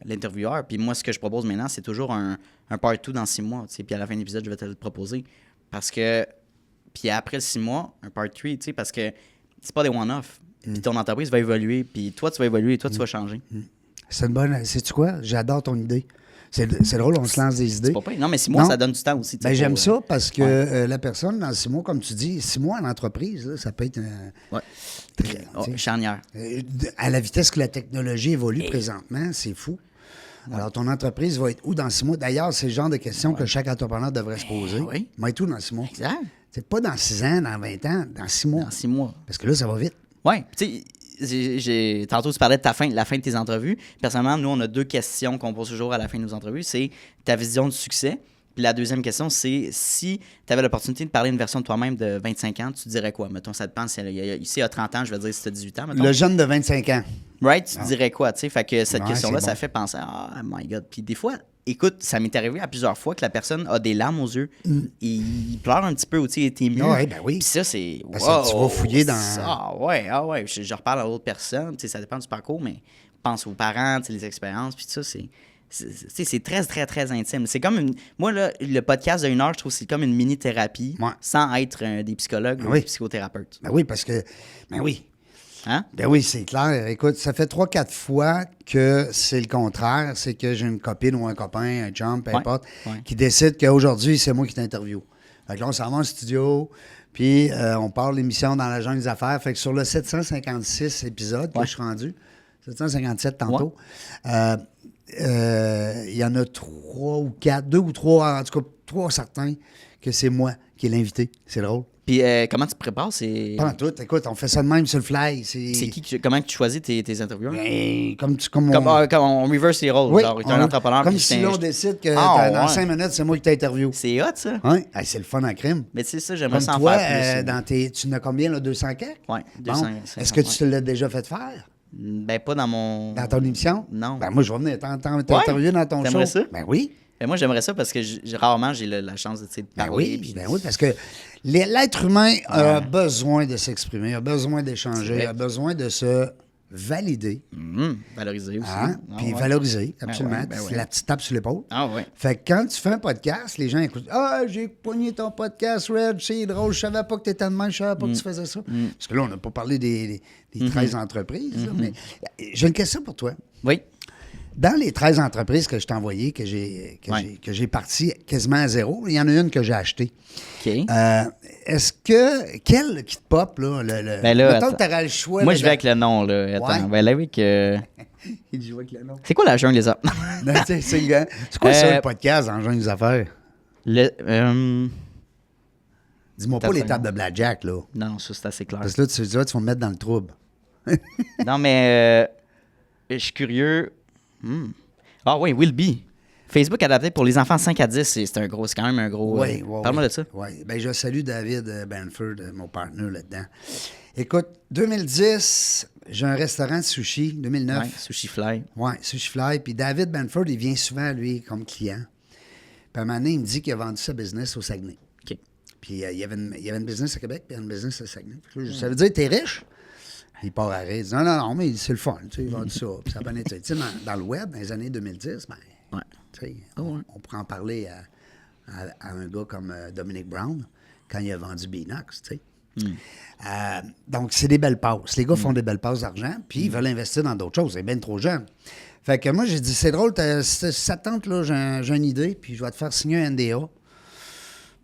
l'intervieweur. Puis moi, ce que je propose maintenant, c'est toujours un part 2 dans 6 mois. Puis à la fin de l'épisode, je vais te le proposer. Parce que, puis après 6 mois, un part 3, parce que c'est pas des one-off. Puis ton entreprise va évoluer, puis toi, tu vas évoluer, et toi, tu vas changer. C'est une bonne... Sais-tu quoi? J'adore ton idée. C'est drôle, on se lance des idées. C'est pas non, mais 6 mois, ça donne du temps aussi. Ben, j'aime ça parce que la personne, dans 6 mois, comme tu dis, 6 mois en entreprise, là, ça peut être charnière. À la vitesse que la technologie évolue présentement, c'est fou. Alors, ton entreprise va être où dans 6 mois? D'ailleurs, c'est le genre de questions que chaque entrepreneur devrait se poser. Oui. Va être où dans 6 mois? Exact. C'est pas dans 6 ans, dans 20 ans, dans 6 mois. Dans 6 mois. Parce que là, ça va vite. Oui. Tu sais, tantôt, tu parlais de la fin de tes entrevues. Personnellement, nous, on a 2 questions qu'on pose toujours à la fin de nos entrevues. C'est ta vision du succès. Puis la deuxième question, c'est si tu avais l'opportunité de parler une version de toi-même de 25 ans, tu dirais quoi? Mettons, ça dépend. Ici, à 30 ans, je vais dire si tu as 18 ans. Mettons. Le jeune de 25 ans. Right? Tu dirais quoi? Tu sais, fait que cette question-là, bon. ça fait penser oh my God. Puis des fois, écoute, ça m'est arrivé à plusieurs fois que la personne a des larmes aux yeux. Il pleure un petit peu, tu sais, il est ému. Ouais, ben oui. Puis ça, c'est. Parce que tu vas fouiller dans. Ah ouais. Je reparle à d'autres personnes. Tu sais, ça dépend du parcours, mais pense aux parents, tu sais, les expériences. Puis ça, c'est très, très, très intime. C'est comme moi, là, le podcast de 1 heure, je trouve que c'est comme une mini-thérapie sans être des psychologues ou des psychothérapeutes. Ben oui, parce que. Ben oui. Hein? Ben oui, c'est clair. Écoute, ça fait 3-4 fois que c'est le contraire. C'est que j'ai une copine ou un copain, un chum, peu importe, qui décide qu'aujourd'hui, c'est moi qui t'interviewe. Fait que là, on s'en va en studio, puis on part l'émission dans la jungle des affaires. Fait que sur le 756 épisode que je suis rendu, 757 tantôt, il y en a 3 ou 4, 2 ou 3, en tout cas 3 certains, que c'est moi qui ai l'invité. C'est drôle. Puis comment tu te prépares? Pas en tout. Écoute, on fait ça de même sur le fly. Comment tu choisis tes intervieweurs? Ben, comme on reverse les rôles. Oui, Genre, t'es un entrepreneur. comme puis si là, on décide que dans 5 minutes, c'est moi qui t'interviewe. C'est hot, ça. Oui, c'est le fun en crime. Mais tu sais ça, j'aimerais Comme ça en toi, faire plus. tu n'as combien, là, 200 quelques? Oui, 200. Est-ce que tu te l'as déjà fait faire? Ben, pas dans mon... Dans ton émission? Non. Ben, moi, je vais venir t'interviewer dans ton show. T'aimerais ça? Ben oui. Ben, moi, j'aimerais ça parce que rarement, j'ai la chance de parler. Ben oui, parce que l'être humain a besoin de s'exprimer, a besoin d'échanger, a besoin de se valider. Valoriser aussi. Puis valoriser, absolument. Ben ouais. C'est la petite tape sur l'épaule. Ah oui. Fait que quand tu fais un podcast, les gens écoutent. Ah, j'ai pogné ton podcast, Red, c'est drôle, je savais pas que t'étais de même, je savais pas que tu faisais ça. Parce que là, on n'a pas parlé des 13 entreprises, là, mais j'ai une question pour toi. Oui. Dans les 13 entreprises que je t'ai envoyées, que j'ai parti quasiment à zéro, il y en a une que j'ai achetée. OK. Est-ce que. Quel qui te pop, là? Ben là, mettons que t'aurais le choix. Moi, je vais avec le nom, là. Attends. Ouais. Ben là, avec... Il joue avec le nom. C'est quoi la jungle des affaires? Non, c'est quoi ça, le podcast dans le genre des affaires? Dis-moi pas les tables de blackjack, là. Non, ça, c'est assez clair. Parce que là, tu vas me mettre dans le trouble. Non, mais je suis curieux. Ah oui, Will Be. Facebook adapté pour les enfants 5 à 10, c'est quand même un gros... Oui, Parle-moi de ça. Oui, bien, je salue David Benford, mon partenaire là-dedans. Écoute, 2010, j'ai un restaurant de sushi. 2009. Ouais, Sushi Fly. Oui, Sushi Fly. Puis David Benford, il vient souvent, lui, comme client. Puis à un moment donné, il me dit qu'il a vendu sa business au Saguenay. OK. Puis il y avait une business à Québec, puis il y avait une business à Saguenay. Ça veut dire que t'es riche? Il part à rire. Il dit non, mais c'est le fun. Tu sais, il vend ça. Puis ça a bien été. Tu sais, dans le web, dans les années 2010, ben, tu sais, on pourrait en parler à un gars comme Dominic Brown quand il a vendu Beanox, tu sais. Donc, c'est des belles passes. Les gars font des belles passes d'argent, puis ils veulent investir dans d'autres choses. C'est bien trop jeune. Fait que moi, j'ai dit, c'est drôle, si ça te tente, là, j'ai une idée, puis je vais te faire signer un NDA.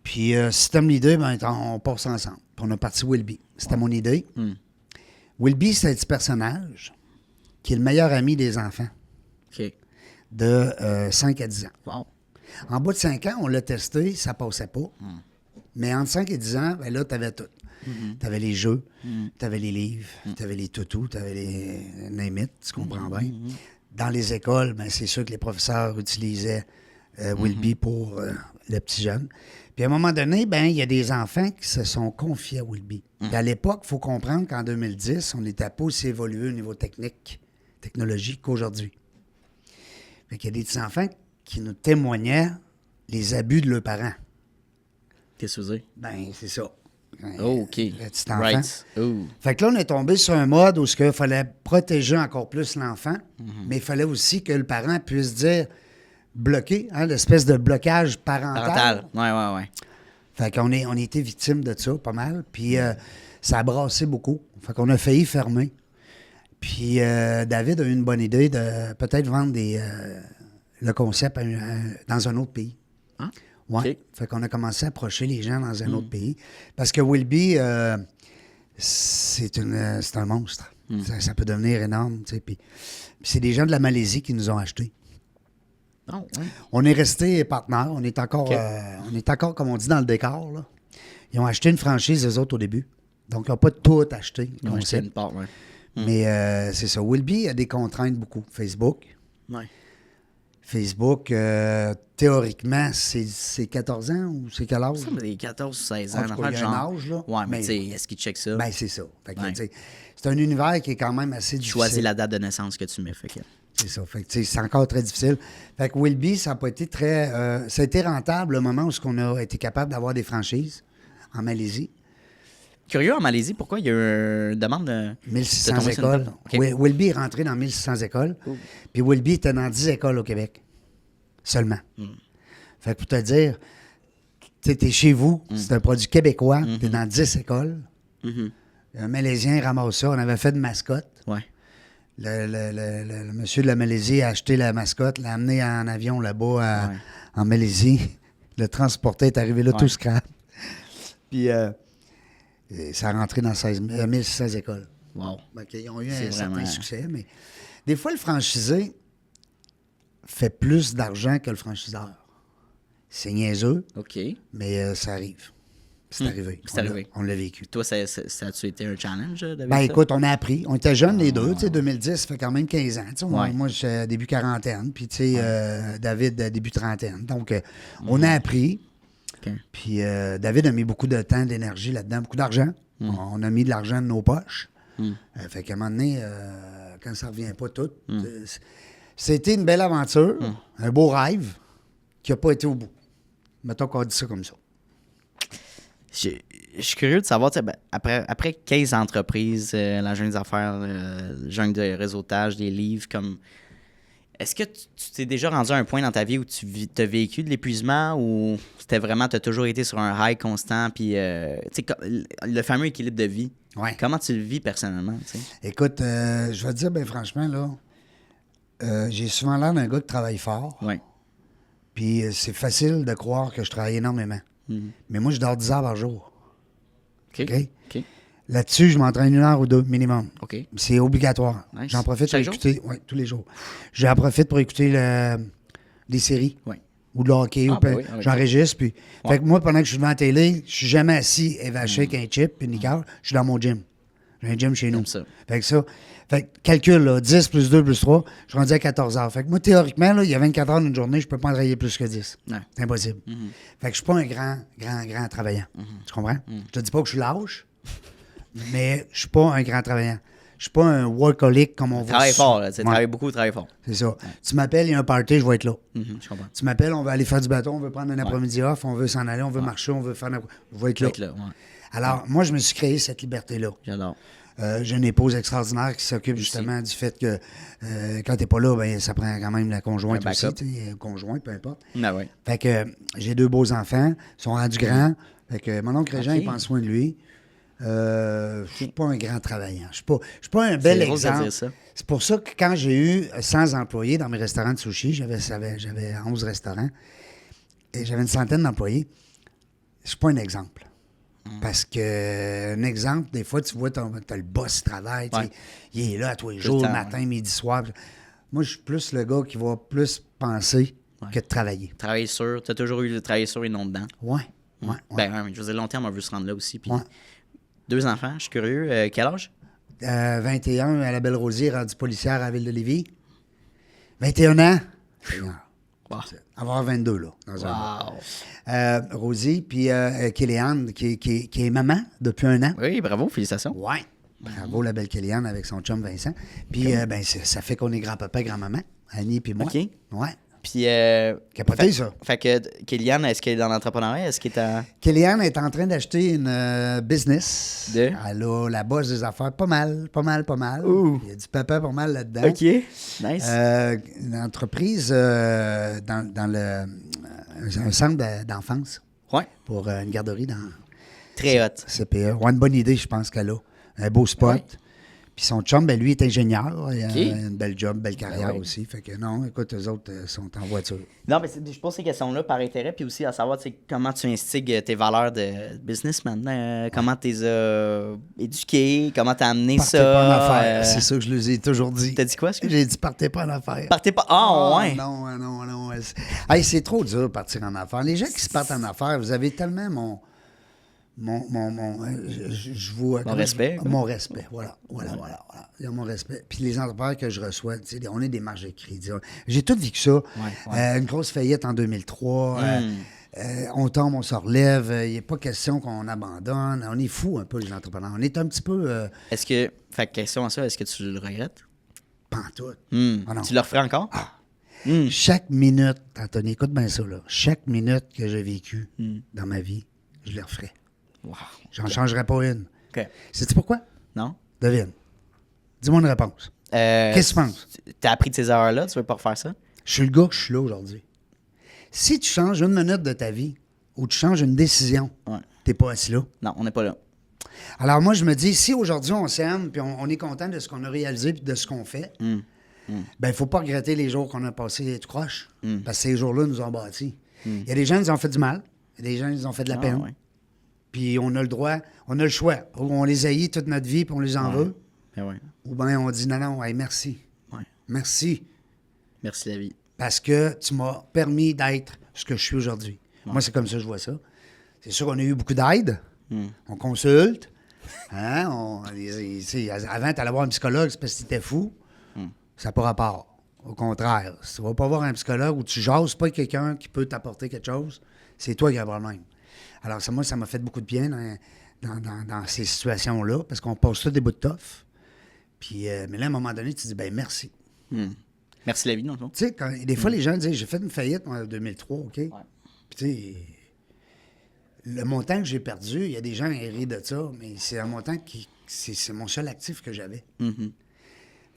Puis si t'aimes l'idée, ben, on passe ensemble. Puis on a parti Will Be. C'était mon idée. Will Be, c'est un petit personnage qui est le meilleur ami des enfants OK. de 5 à 10 ans. Wow. En bas de 5 ans, on l'a testé, ça passait pas. Mais entre 5 et 10 ans, ben là, tu avais tout. Tu avais les jeux, tu avais les livres, tu avais les toutous, tu avais les name it, tu comprends bien. Dans les écoles, ben, c'est sûr que les professeurs utilisaient Will Be pour le petit jeune. Puis à un moment donné, ben il y a des enfants qui se sont confiés à Will Be. Puis à l'époque, il faut comprendre qu'en 2010, on n'était pas aussi évolué au niveau technologique qu'aujourd'hui. Fait qu'il y a des petits enfants qui nous témoignaient les abus de leurs parents. Qu'est-ce que vous dites? Ben c'est ça. Oh, OK. Le petit enfant. Right. Oh. Fait que là, on est tombé sur un mode où il fallait protéger encore plus l'enfant, mais il fallait aussi que le parent puisse dire bloquer, l'espèce de blocage parental. Ouais. Fait qu'on on a été victime de ça, pas mal. Puis ça a brassé beaucoup. Fait qu'on a failli fermer. Puis David a eu une bonne idée de peut-être vendre le concept dans un autre pays. Ah, ouais. OK. Fait qu'on a commencé à approcher les gens dans un autre pays. Parce que Will Be, c'est un monstre. Ça peut devenir énorme. Tu sais. Puis c'est des gens de la Malaisie qui nous ont achetés. Oh, ouais. On est resté partenaires. On est encore, comme on dit, dans le décor. Là. Ils ont acheté une franchise, eux autres, au début. Donc, ils n'ont pas tout acheté. Ils ont acheté une part, ouais. Mais c'est ça. Will Be a des contraintes beaucoup. Facebook. Ouais. Facebook, théoriquement, c'est 14 ans ou c'est quel âge? Ça me dit 14 ou 16 ans. En tout cas, il y a un âge, là. Ouais, mais tu sais, est-ce qu'ils checkent ça? Ben, c'est ça. Fait que, c'est un univers qui est quand même assez difficile. Choisis la date de naissance que tu mets. Fait que... C'est ça. Fait que, c'est encore très difficile. Fait que Will Be, ça n'a pas été très... ça a été rentable le moment où on a été capable d'avoir des franchises en Malaisie. Curieux, en Malaisie, pourquoi il y a eu une demande de... 1600 écoles. Okay. Will Be est rentré dans 1600 écoles. Puis Will Be était dans 10 écoles au Québec. Seulement. Fait que pour te dire, tu es chez vous, c'est un produit québécois, tu es dans 10 écoles. Un Malaisien ramasse ça. On avait fait de mascotte. Ouais. Le monsieur de la Malaisie a acheté la mascotte, l'a amené en avion là-bas en Malaisie. Le transporteur est arrivé là tout scrap. Puis ça a rentré dans 1600 écoles. Wow. Donc, ils ont eu un certain succès. Mais des fois, le franchisé fait plus d'argent que le franchiseur. C'est niaiseux, mais ça arrive. C'est arrivé. C'est arrivé. On l'a vécu. Toi, ça a-tu été un challenge, David? Ben écoute, on a appris. On était jeunes les deux. 2010, ça fait quand même 15 ans. Moi, j'étais début quarantaine. Puis, tu sais, David, début trentaine. Donc, on a appris. Puis, David a mis beaucoup de temps, d'énergie là-dedans, beaucoup d'argent. On a mis de l'argent de nos poches. Fait qu'à un moment donné, quand ça revient pas tout, c'était une belle aventure, un beau rêve qui n'a pas été au bout. Mettons qu'on dit ça comme ça. Je suis curieux de savoir, après 15 entreprises, la jungle des affaires, la jungle de réseautage, des livres, comme est-ce que tu t'es déjà rendu à un point dans ta vie où tu as vécu de l'épuisement ou c'était vraiment, tu as toujours été sur un high constant, puis le fameux équilibre de vie? Ouais. Comment tu le vis personnellement? T'sais? Écoute, je vais te dire, franchement, là, j'ai souvent l'air d'un gars qui travaille fort. Ouais. Puis c'est facile de croire que je travaille énormément. Mais moi, je dors 10 heures par jour. OK. Là-dessus, je m'entraîne 1 heure ou 2 minimum. OK. C'est obligatoire. Nice. J'en profite Chaque pour écouter. Oui, tous les jours. J'en profite pour écouter des séries. Ouais. Ou de hockey. J'enregistre. Puis... Fait que moi, pendant que je suis devant la télé, je suis jamais assis évaché avec un chip puis une liqueur. Je suis dans mon gym. J'ai un gym chez nous. Ça. Fait que calcul, là, 10 plus 2 plus 3, je suis rendu à 14 heures. Fait que moi, théoriquement, là, il y a 24 heures d'une journée, je peux pas en travailler plus que 10. Ouais. C'est impossible. Fait que je suis pas un grand travaillant. Tu comprends? Je te dis pas que je suis lâche, mais je suis pas un grand travaillant. Je suis pas un workaholic comme on voit. Travaille fort, là. Travaille beaucoup, travaille fort. C'est ça. Tu m'appelles, il y a un party, je vais être là. Je comprends. Tu m'appelles, on va aller faire du bateau, on veut prendre un après-midi off, on veut s'en aller, on veut marcher, on veut faire... Je vais être là. Alors, moi, je me suis créé cette liberté-là. J'adore. J'ai une épouse extraordinaire qui s'occupe justement du fait que quand t'es pas là, ben ça prend quand même la conjointe aussi, conjoint, peu importe. Ah ouais. Fait que j'ai 2 beaux enfants, ils sont rendus grands. Fait que mon oncle Régent, il prend soin de lui. Je suis pas un grand travaillant. Je suis pas un bel exemple. C'est pour ça que quand j'ai eu 100 employés dans mes restaurants de sushi, j'avais 11 restaurants, et j'avais une centaine d'employés, je suis pas un exemple. Parce que, un exemple, des fois, tu vois, t'as le boss qui travaille, il est là à tous les jours, matin, midi, soir. Moi, je suis plus le gars qui va plus penser que de travailler. Travailler sur, tu as toujours eu de travailler sur et non dedans. Ouais. Ben, je veux dire, long terme, on veut se rendre là aussi. Puis 2 enfants, je suis curieux. Quel âge? 21 à la Belle-Rosier, rendue policière à la ville de Lévis. 21 ans. Wow. Avoir 22, là, dans un mois. Rosie, puis Kéléane, qui est maman depuis 1 an. Oui, bravo, félicitations. Oui. Bravo, la belle Kéléane avec son chum Vincent. Puis, ça fait qu'on est grand-papa et grand-maman, Annie puis moi. OK. Ouais. Puis, capoté, ça. Fait que Kéliane, est-ce qu'elle est dans l'entrepreneuriat? Est-ce qu'elle est à... Kéliane est en train d'acheter une business. De? Elle a la base des affaires pas mal. Ouh. Il y a du papa pas mal là-dedans. OK, nice. Une entreprise dans un centre d'enfance. Ouais. Pour une garderie dans... Très hot. CPE. Ouais, une bonne idée, je pense qu'elle a. Un beau spot. Ouais. Puis son chum, lui, est ingénieur. Il a une belle job, belle carrière aussi. Fait que non, écoute, eux autres sont en voiture. Non, mais je pose ces questions-là par intérêt, puis aussi à savoir comment tu instigues tes valeurs de businessman. Comment tu les as éduquées, comment tu as amené partez ça. Pas en affaires. C'est ça que je les ai toujours dit. T'as dit quoi? J'ai dit partez pas en affaires. Partez pas. Ah, ouais. Non. Hey, c'est trop dur de partir en affaires. Les gens qui se partent en affaires, vous avez tellement mon respect. Mon respect, voilà. Il y a mon respect. Puis les entrepreneurs que je reçois, tu sais, on est des marges de crédit. J'ai tout vécu ça. Une grosse faillite en 2003. On tombe, on se relève. Il n'est pas question qu'on abandonne. On est fous un peu, les entrepreneurs. On est un petit peu... question à ça, est-ce que tu le regrettes? Pas en tout. Tu le referais encore? Chaque minute, Anthony, écoute bien ça, là. Chaque minute que j'ai vécue dans ma vie, je le referais. Wow. J'en changerais pas une. OK. Sais-tu pourquoi? Non. Devine. Dis-moi une réponse. Qu'est-ce que tu penses? T'as appris de ces erreurs-là, tu veux pas refaire ça? Je suis le gars que je suis là aujourd'hui. Si tu changes 1 minute de ta vie ou tu changes une décision, t'es pas assis là. Non, on n'est pas là. Alors moi, je me dis, si aujourd'hui on s'aime, puis on est content de ce qu'on a réalisé, puis de ce qu'on fait, ben il ne faut pas regretter les jours qu'on a passés tout croche, parce que ces jours-là nous ont bâtis. Il y a des gens qui nous ont fait du mal, il y a des gens qui nous ont fait de la peine, puis on a le droit, on a le choix. Ou on les haït toute notre vie, puis on les en veut, ou bien on dit non, hey, merci. Merci. Merci la vie. Parce que tu m'as permis d'être ce que je suis aujourd'hui. Moi, c'est comme ça que je vois ça. C'est sûr qu'on a eu beaucoup d'aide. On consulte. Hein? Avant, tu allais voir un psychologue, c'est parce que tu étais fou. Ça n'a pas rapport. Au contraire, si tu ne vas pas voir un psychologue où tu jases pas quelqu'un qui peut t'apporter quelque chose, c'est toi qui as un problème. Alors, moi, ça m'a fait beaucoup de bien dans ces situations-là, parce qu'on passe tous des bouts de toffe. Puis, mais là, à un moment donné, tu te dis, ben merci. Merci la vie, dans le fond. Tu sais, des fois, les gens disent, j'ai fait une faillite en 2003, OK? Puis, tu sais, le montant que j'ai perdu, il y a des gens qui rient de ça, mais c'est un montant c'est mon seul actif que j'avais.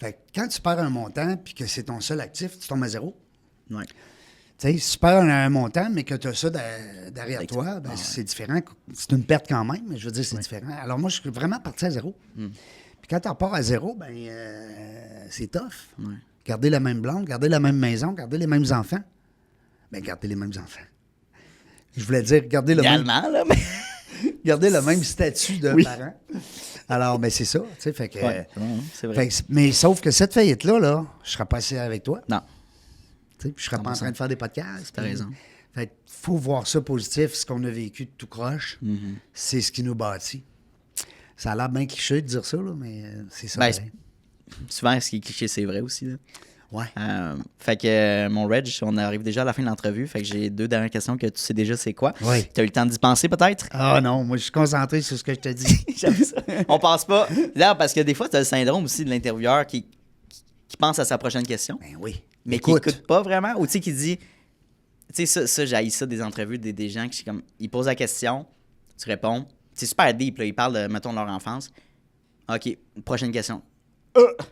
Fait que quand tu perds un montant puis que c'est ton seul actif, tu tombes à zéro. Tu sais, si tu perds un montant, mais que tu as ça derrière toi, ben, c'est différent. C'est une perte quand même, mais je veux dire, c'est différent. Alors moi, je suis vraiment parti à zéro. Puis quand tu repars à zéro, ben c'est tough. Garder la même blonde, garder la même maison, garder les mêmes enfants. Ben garder les mêmes enfants. Je voulais dire, garder le garder le même statut de parent. Alors, ben c'est ça, tu sais, fait que... c'est vrai. Mais sauf que cette faillite-là, je serais pas assis avec toi. Non. Tu sais, puis je serais pas en train de faire des podcasts. T'as raison. Fait qu'il faut voir ça positif, ce qu'on a vécu de tout croche, c'est ce qui nous bâtit. Ça a l'air bien cliché de dire ça, là, mais c'est ça. Ben, souvent, ce qui est cliché, c'est vrai aussi, là. Ouais. Fait que mon Reg, on arrive déjà à la fin de l'entrevue. Fait que j'ai 2 dernières questions que tu sais déjà c'est quoi. Oui. Tu as eu le temps d'y penser peut-être? Ah non, moi je suis concentré sur ce que je te dis. J'aime ça. On pense pas. Là, parce que des fois, tu as le syndrome aussi de l'intervieweur qui pense à sa prochaine question. Ben oui. Mais Écoute. qui écoute pas vraiment. Ou tu sais, qui dit. Tu sais, ça j'haïs ça des entrevues, des gens qui comme. Ils posent la question, tu réponds. C'est super deep, là. Ils parlent de, mettons, de leur enfance. OK, prochaine question.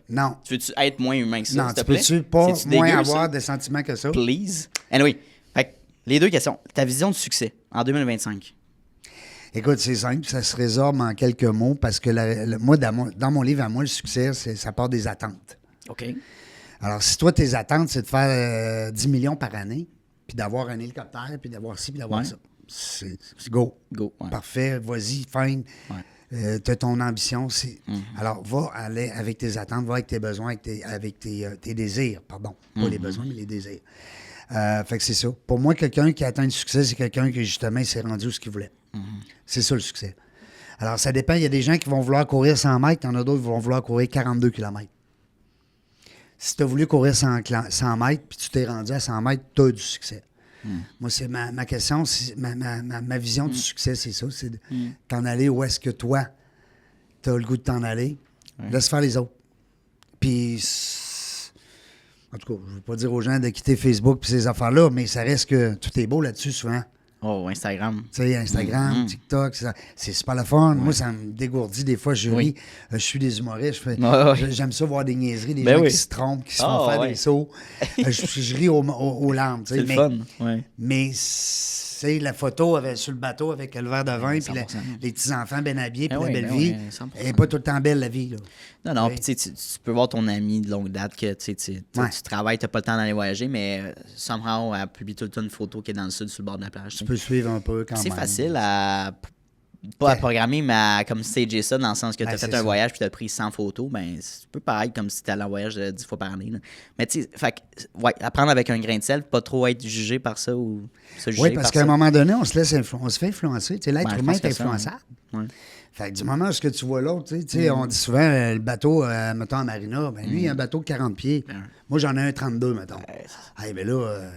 Non. Tu veux-tu être moins humain que ça, Non, s'il te tu plaît? peux-tu pas C'est-tu moins dégueu, avoir ça? de sentiments que ça? Please. Anyway, fait que les 2 questions. Ta vision du succès en 2025. Écoute, c'est simple, ça se résorbe en quelques mots parce que moi, dans mon livre à moi, le succès, ça part des attentes. OK. Alors, si toi, tes attentes, c'est de faire 10 millions par année, puis d'avoir un hélicoptère, puis d'avoir ci, puis d'avoir ça, c'est go. Go. Ouais. Parfait, vas-y, fine. T'as ton ambition. Alors, va aller avec tes attentes, va avec tes besoins, avec tes désirs. Pardon, pas les besoins, mais les désirs. Fait que c'est ça. Pour moi, quelqu'un qui atteint le succès, c'est quelqu'un qui, justement, s'est rendu où ce qu'il voulait. C'est ça, le succès. Alors, ça dépend. Il y a des gens qui vont vouloir courir 100 mètres, il y en a d'autres qui vont vouloir courir 42 km. Si tu as voulu courir 100 mètres, puis tu t'es rendu à 100 mètres, tu as du succès. Moi, c'est ma question, ma vision du succès, c'est ça. C'est de t'en aller où est-ce que toi, tu as le goût de t'en aller. Laisse faire les autres. Puis, en tout cas, je ne veux pas dire aux gens de quitter Facebook et ces affaires-là, mais ça reste que tout est beau là-dessus souvent. Oh, Instagram. Tu sais, Instagram, TikTok, c'est super le fun. Moi, ça me dégourdit. Des fois, je ris. Je suis des humoristes. J'aime ça voir des niaiseries, des gens qui se trompent, qui se font faire des sauts. Je ris aux larmes. C'est le fun. Mais c'est la photo sur le bateau avec le verre de vin puis les petits-enfants bien habillés puis la belle vie. Elle n'est pas tout le temps belle, la vie. Là. Non, puis tu peux voir ton ami de longue date que tu travailles, tu n'as pas le temps d'aller voyager, mais somehow, elle publie tout le temps une photo qui est dans le sud, sur le bord de la plage. Tu peux suivre un peu quand même. C'est facile à programmer, mais à comme stager ça dans le sens que tu as fait un voyage puis tu as pris 100 photos. Ben, c'est un peu pareil comme si tu allais en voyage 10 fois par année. Là. Mais tu sais, apprendre avec un grain de sel, pas trop être jugé par ça ou se juger. Oui, parce qu'à un moment donné, on se fait influencer. Tu sais, l'être humain est influençable. Fait que du moment où tu vois l'autre, tu sais, on dit souvent le bateau, mettons à Marina, ben lui, il a un bateau de 40 pieds. Moi, j'en ai un 32, mettons. Ben là,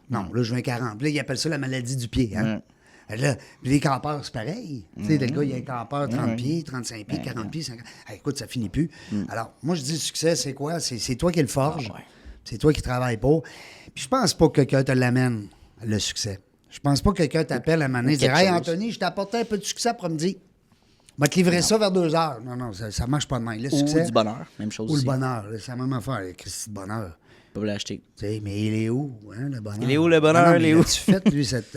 non, là, je veux un 40. Puis là, ils appellent ça la maladie du pied. Hein? Là, puis les campeurs, c'est pareil. Tu sais, le gars, il y a un campeur 30 pieds, 35 pieds, 40 pieds, 50. Écoute, ça finit plus. Alors, moi, je dis, le succès, c'est quoi? C'est toi qui le forge. C'est toi qui travailles pour. Puis je pense pas que quelqu'un te l'amène, le succès. Je pense pas que quelqu'un t'appelle à un moment donné et dire, hey, Anthony, je t'ai apporté un peu de succès après-midi. Je vais te livrer ça vers 2 heures. Non, ça marche pas de même. Le succès, ou du bonheur, même chose. Ou aussi. le bonheur. C'est la même affaire, Christy de bonheur. Pas vous l'acheter. Mais il est où, hein, le bonheur? Il est où, le bonheur? Il est où? Tu fait, lui, cette...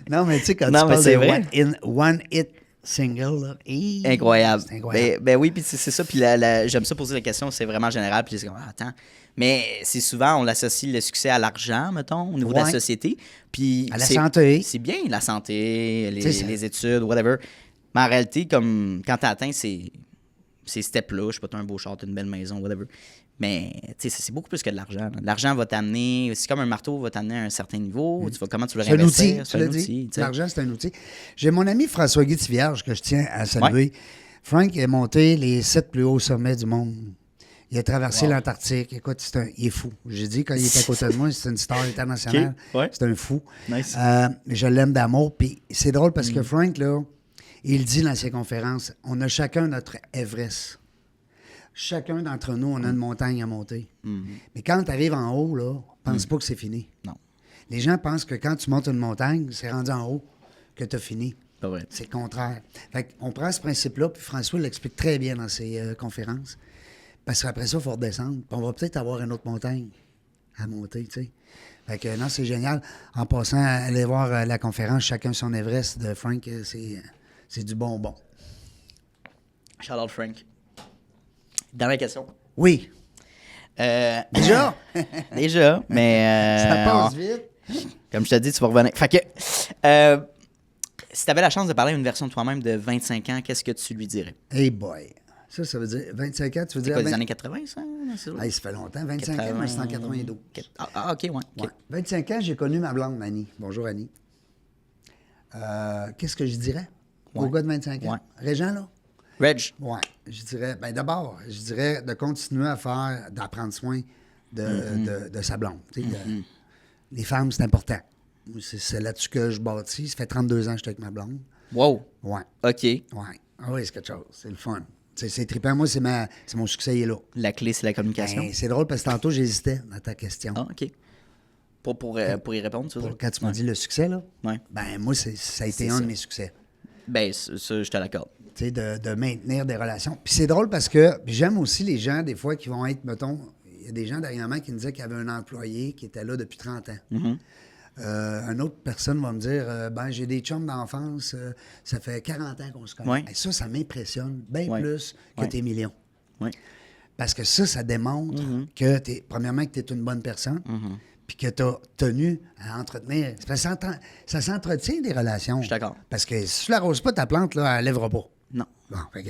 non, mais tu sais, quand tu parles de one hit single, là. Incroyable. C'est incroyable. Ben oui, puis c'est ça. Puis j'aime ça poser la question, c'est vraiment général. Puis c'est comme, attends. Mais c'est souvent, on l'associe le succès à l'argent, mettons, au niveau de la société. Puis à la santé. C'est bien, la santé, les études, whatever. Mais en réalité, comme quand tu atteins ces steps-là, je sais pas, t'as un beau char, t'as une belle maison, whatever. Mais c'est beaucoup plus que de l'argent. L'argent va t'amener, c'est comme un marteau, va t'amener à un certain niveau. Comment tu le réinvestir? C'est un outil. L'argent, c'est un outil. J'ai mon ami François-Guy Tivierge que je tiens à saluer. Ouais. Frank est monté les 7 plus hauts sommets du monde. Il a traversé l'Antarctique. Écoute, il est fou. J'ai dit, quand il était à côté de moi, c'est une star internationale. Okay. Ouais. C'est un fou. Nice. Je l'aime d'amour. Puis c'est drôle parce que Frank, là, il dit dans ses conférences, on a chacun notre Everest. Chacun d'entre nous, on a une montagne à monter. Mais quand tu arrives en haut, là, pense pas que c'est fini. Non. Les gens pensent que quand tu montes une montagne, c'est rendu en haut que tu as fini. Pas vrai. C'est le contraire. Fait qu'on prend ce principe-là, puis François l'explique très bien dans ses conférences. Parce qu'après ça, il faut redescendre. Puis on va peut-être avoir une autre montagne à monter, tu sais. Fait que non, c'est génial. En passant, aller voir la conférence Chacun son Everest de Frank, c'est du bonbon. Shout out Frank. Dernière question. Oui. Déjà? Déjà, mais... ça passe vite. Comme je te dis, tu vas revenir. Fait que, si tu avais la chance de parler à une version de toi-même de 25 ans, qu'est-ce que tu lui dirais? Hey boy! Ça veut dire 25 ans, tu veux dire... C'est quoi, des années 80, ça? Hey, ça fait longtemps. 25 ans, moi, c'est en 92. Ah, OK, ouais. 25 ans, j'ai connu ma blonde, Annie. Bonjour, Annie. Qu'est-ce que je dirais au gars de 25 ans? Régent, là? Reg. Oui. Je dirais, d'abord, je dirais de continuer à prendre soin de sa blonde. Les femmes, c'est important. C'est là-dessus que je bâtis. Ça fait 32 ans que je suis avec ma blonde. Wow. Ouais. OK. Ouais. Ah oui, c'est quelque chose. C'est le fun. C'est trippant. Moi, c'est mon succès, il est là. La clé, c'est la communication. Ben, c'est drôle parce que tantôt, j'hésitais dans ta question. Ah, OK. Pour y répondre, tu veux dire? Quand tu m'as dit le succès, là, ouais. Ben moi, ça a été un de mes succès. Ben, ça, je te l'accorde. Tu sais, de maintenir des relations. Puis c'est drôle parce que j'aime aussi les gens, des fois, qui vont être, mettons, il y a des gens dernièrement qui me disaient qu'il y avait un employé qui était là depuis 30 ans. Mm-hmm. Une autre personne va me dire, j'ai des chums d'enfance, ça fait 40 ans qu'on se connaît. Ouais. Et ça m'impressionne bien plus que tes millions. Ouais. Parce que ça démontre que premièrement, que tu es une bonne personne, puis que tu as tenu à entretenir. Ça s'entretient des relations. Je suis d'accord. Parce que si tu l'arroses pas, ta plante, là, elle ne lèvera pas. Non. Bon, fait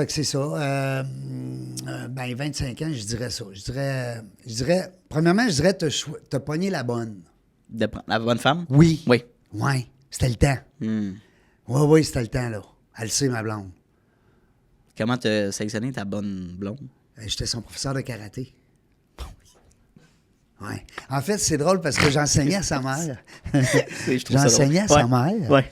que c'est ça. 25 ans, je dirais ça. Je dirais premièrement, je dirais te pogner la bonne. La bonne femme? Oui. Oui. Oui. C'était le temps. Oui, c'était le temps, là. Elle le sait, ma blonde. Comment tu as sélectionné ta bonne blonde? J'étais son professeur de karaté. Oui. En fait, c'est drôle parce que j'enseignais à sa mère. J'enseignais à sa mère. Ouais.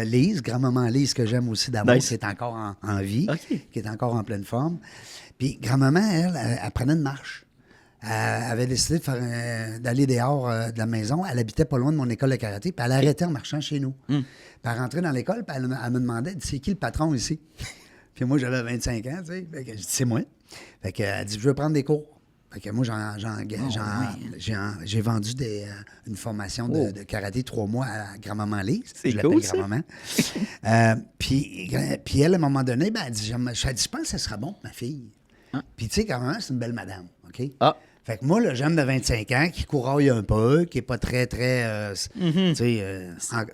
Lise, grand-maman Lise, que j'aime aussi d'amour, nice. qui est encore en vie, okay. qui est encore en pleine forme. Puis grand-maman, elle prenait une marche. Elle avait décidé d'aller dehors de la maison. Elle habitait pas loin de mon école de karaté, puis elle arrêtait en marchant chez nous. Puis elle rentrait dans l'école, puis elle me demandait, c'est qui le patron ici? Puis moi, j'avais 25 ans, tu sais. Fait que je dis, c'est moi. Fait qu'elle dit, je veux prendre des cours. Fait que moi, j'ai vendu une formation de karaté 3 mois à grand-maman Lise. C'est cool, ça. Grand-maman. Puis elle, à un moment donné, elle dit, je pense que ça sera bon pour ma fille. Puis tu sais, grand-maman, c'est une belle madame, OK? Ah. Fait que moi, le jeune de 25 ans qui couraille un peu, qui n'est pas très, très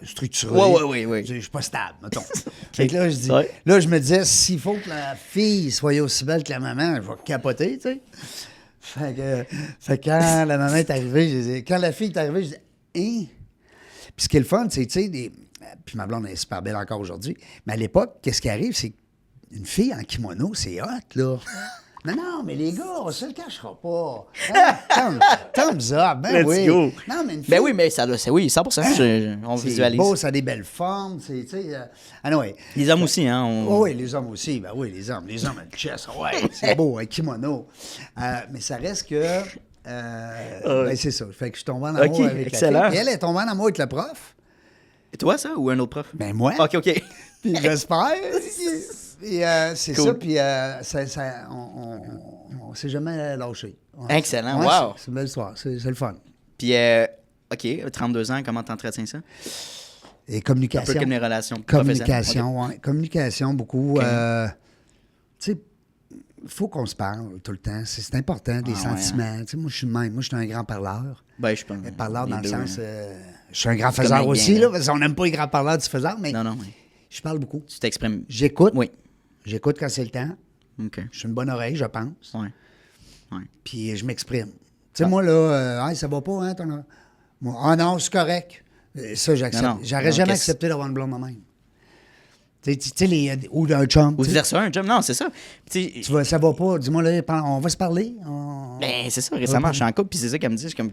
structuré. Oui. Je suis pas stable, mettons. Fait que là, je me disais, s'il faut que la fille soit aussi belle que la maman, je vais capoter, tu sais. Fait que quand la maman est arrivée, quand la fille est arrivée, je dis, hein? Puis ce qui est le fun, c'est, tu sais, puis ma blonde est super belle encore aujourd'hui, mais à l'époque, qu'est-ce qui arrive, c'est qu'une fille en kimono, c'est hot, là. Non, mais les gars, on se le cachera pas. Thumbs up, ben oui. Let's go. Non, mais une fille, ben oui, mais ça, oui, 100%, on visualise. C'est beau, ça a des belles formes, tu sais. Anyway. Les hommes aussi, hein? Oui, les hommes aussi. Ben oui, les hommes ont le chest, ouais, c'est beau, un kimono. Mais ça reste que... ben c'est ça. Fait que je suis tombé en amour avec excellent. la fille. Et elle est tombée en amour avec le prof. Et toi, ça, ou un autre prof? Ben moi. OK. Puis j'espère. Et c'est cool. Ça, puis on s'est jamais lâché. Excellent, ouais, wow. C'est une belle histoire, c'est le fun. Puis, OK, 32 ans, comment t'entretiens ça? Et communication. Un peu comme les relations Communication, oui. Communication, beaucoup. Tu sais, il faut qu'on se parle tout le temps. C'est important, des sentiments. Tu sais, moi, je suis le même. Moi, je suis un grand parleur. Ben, je pense. Parleur dans le sens... je suis un grand faiseur aussi, là, parce qu'on n'aime pas les grands parleurs du faiseur, mais je parle beaucoup. Tu t'exprimes. J'écoute. Oui. J'écoute quand c'est le temps. OK. Je suis une bonne oreille, je pense. Oui. Puis je m'exprime. Tu sais, moi, là, ça va pas, hein, ton... Moi, ah non, c'est correct. Ça, j'accepte. J'aurais jamais accepté d'avoir une blonde de même. Tu sais, ou un chum. Ou vice-versa, un chum. Non, c'est ça. Ça va pas. Dis-moi, là, on va se parler. Ben, c'est ça. Récemment, je suis en couple, puis c'est ça qu'elle me dit. Je suis comme,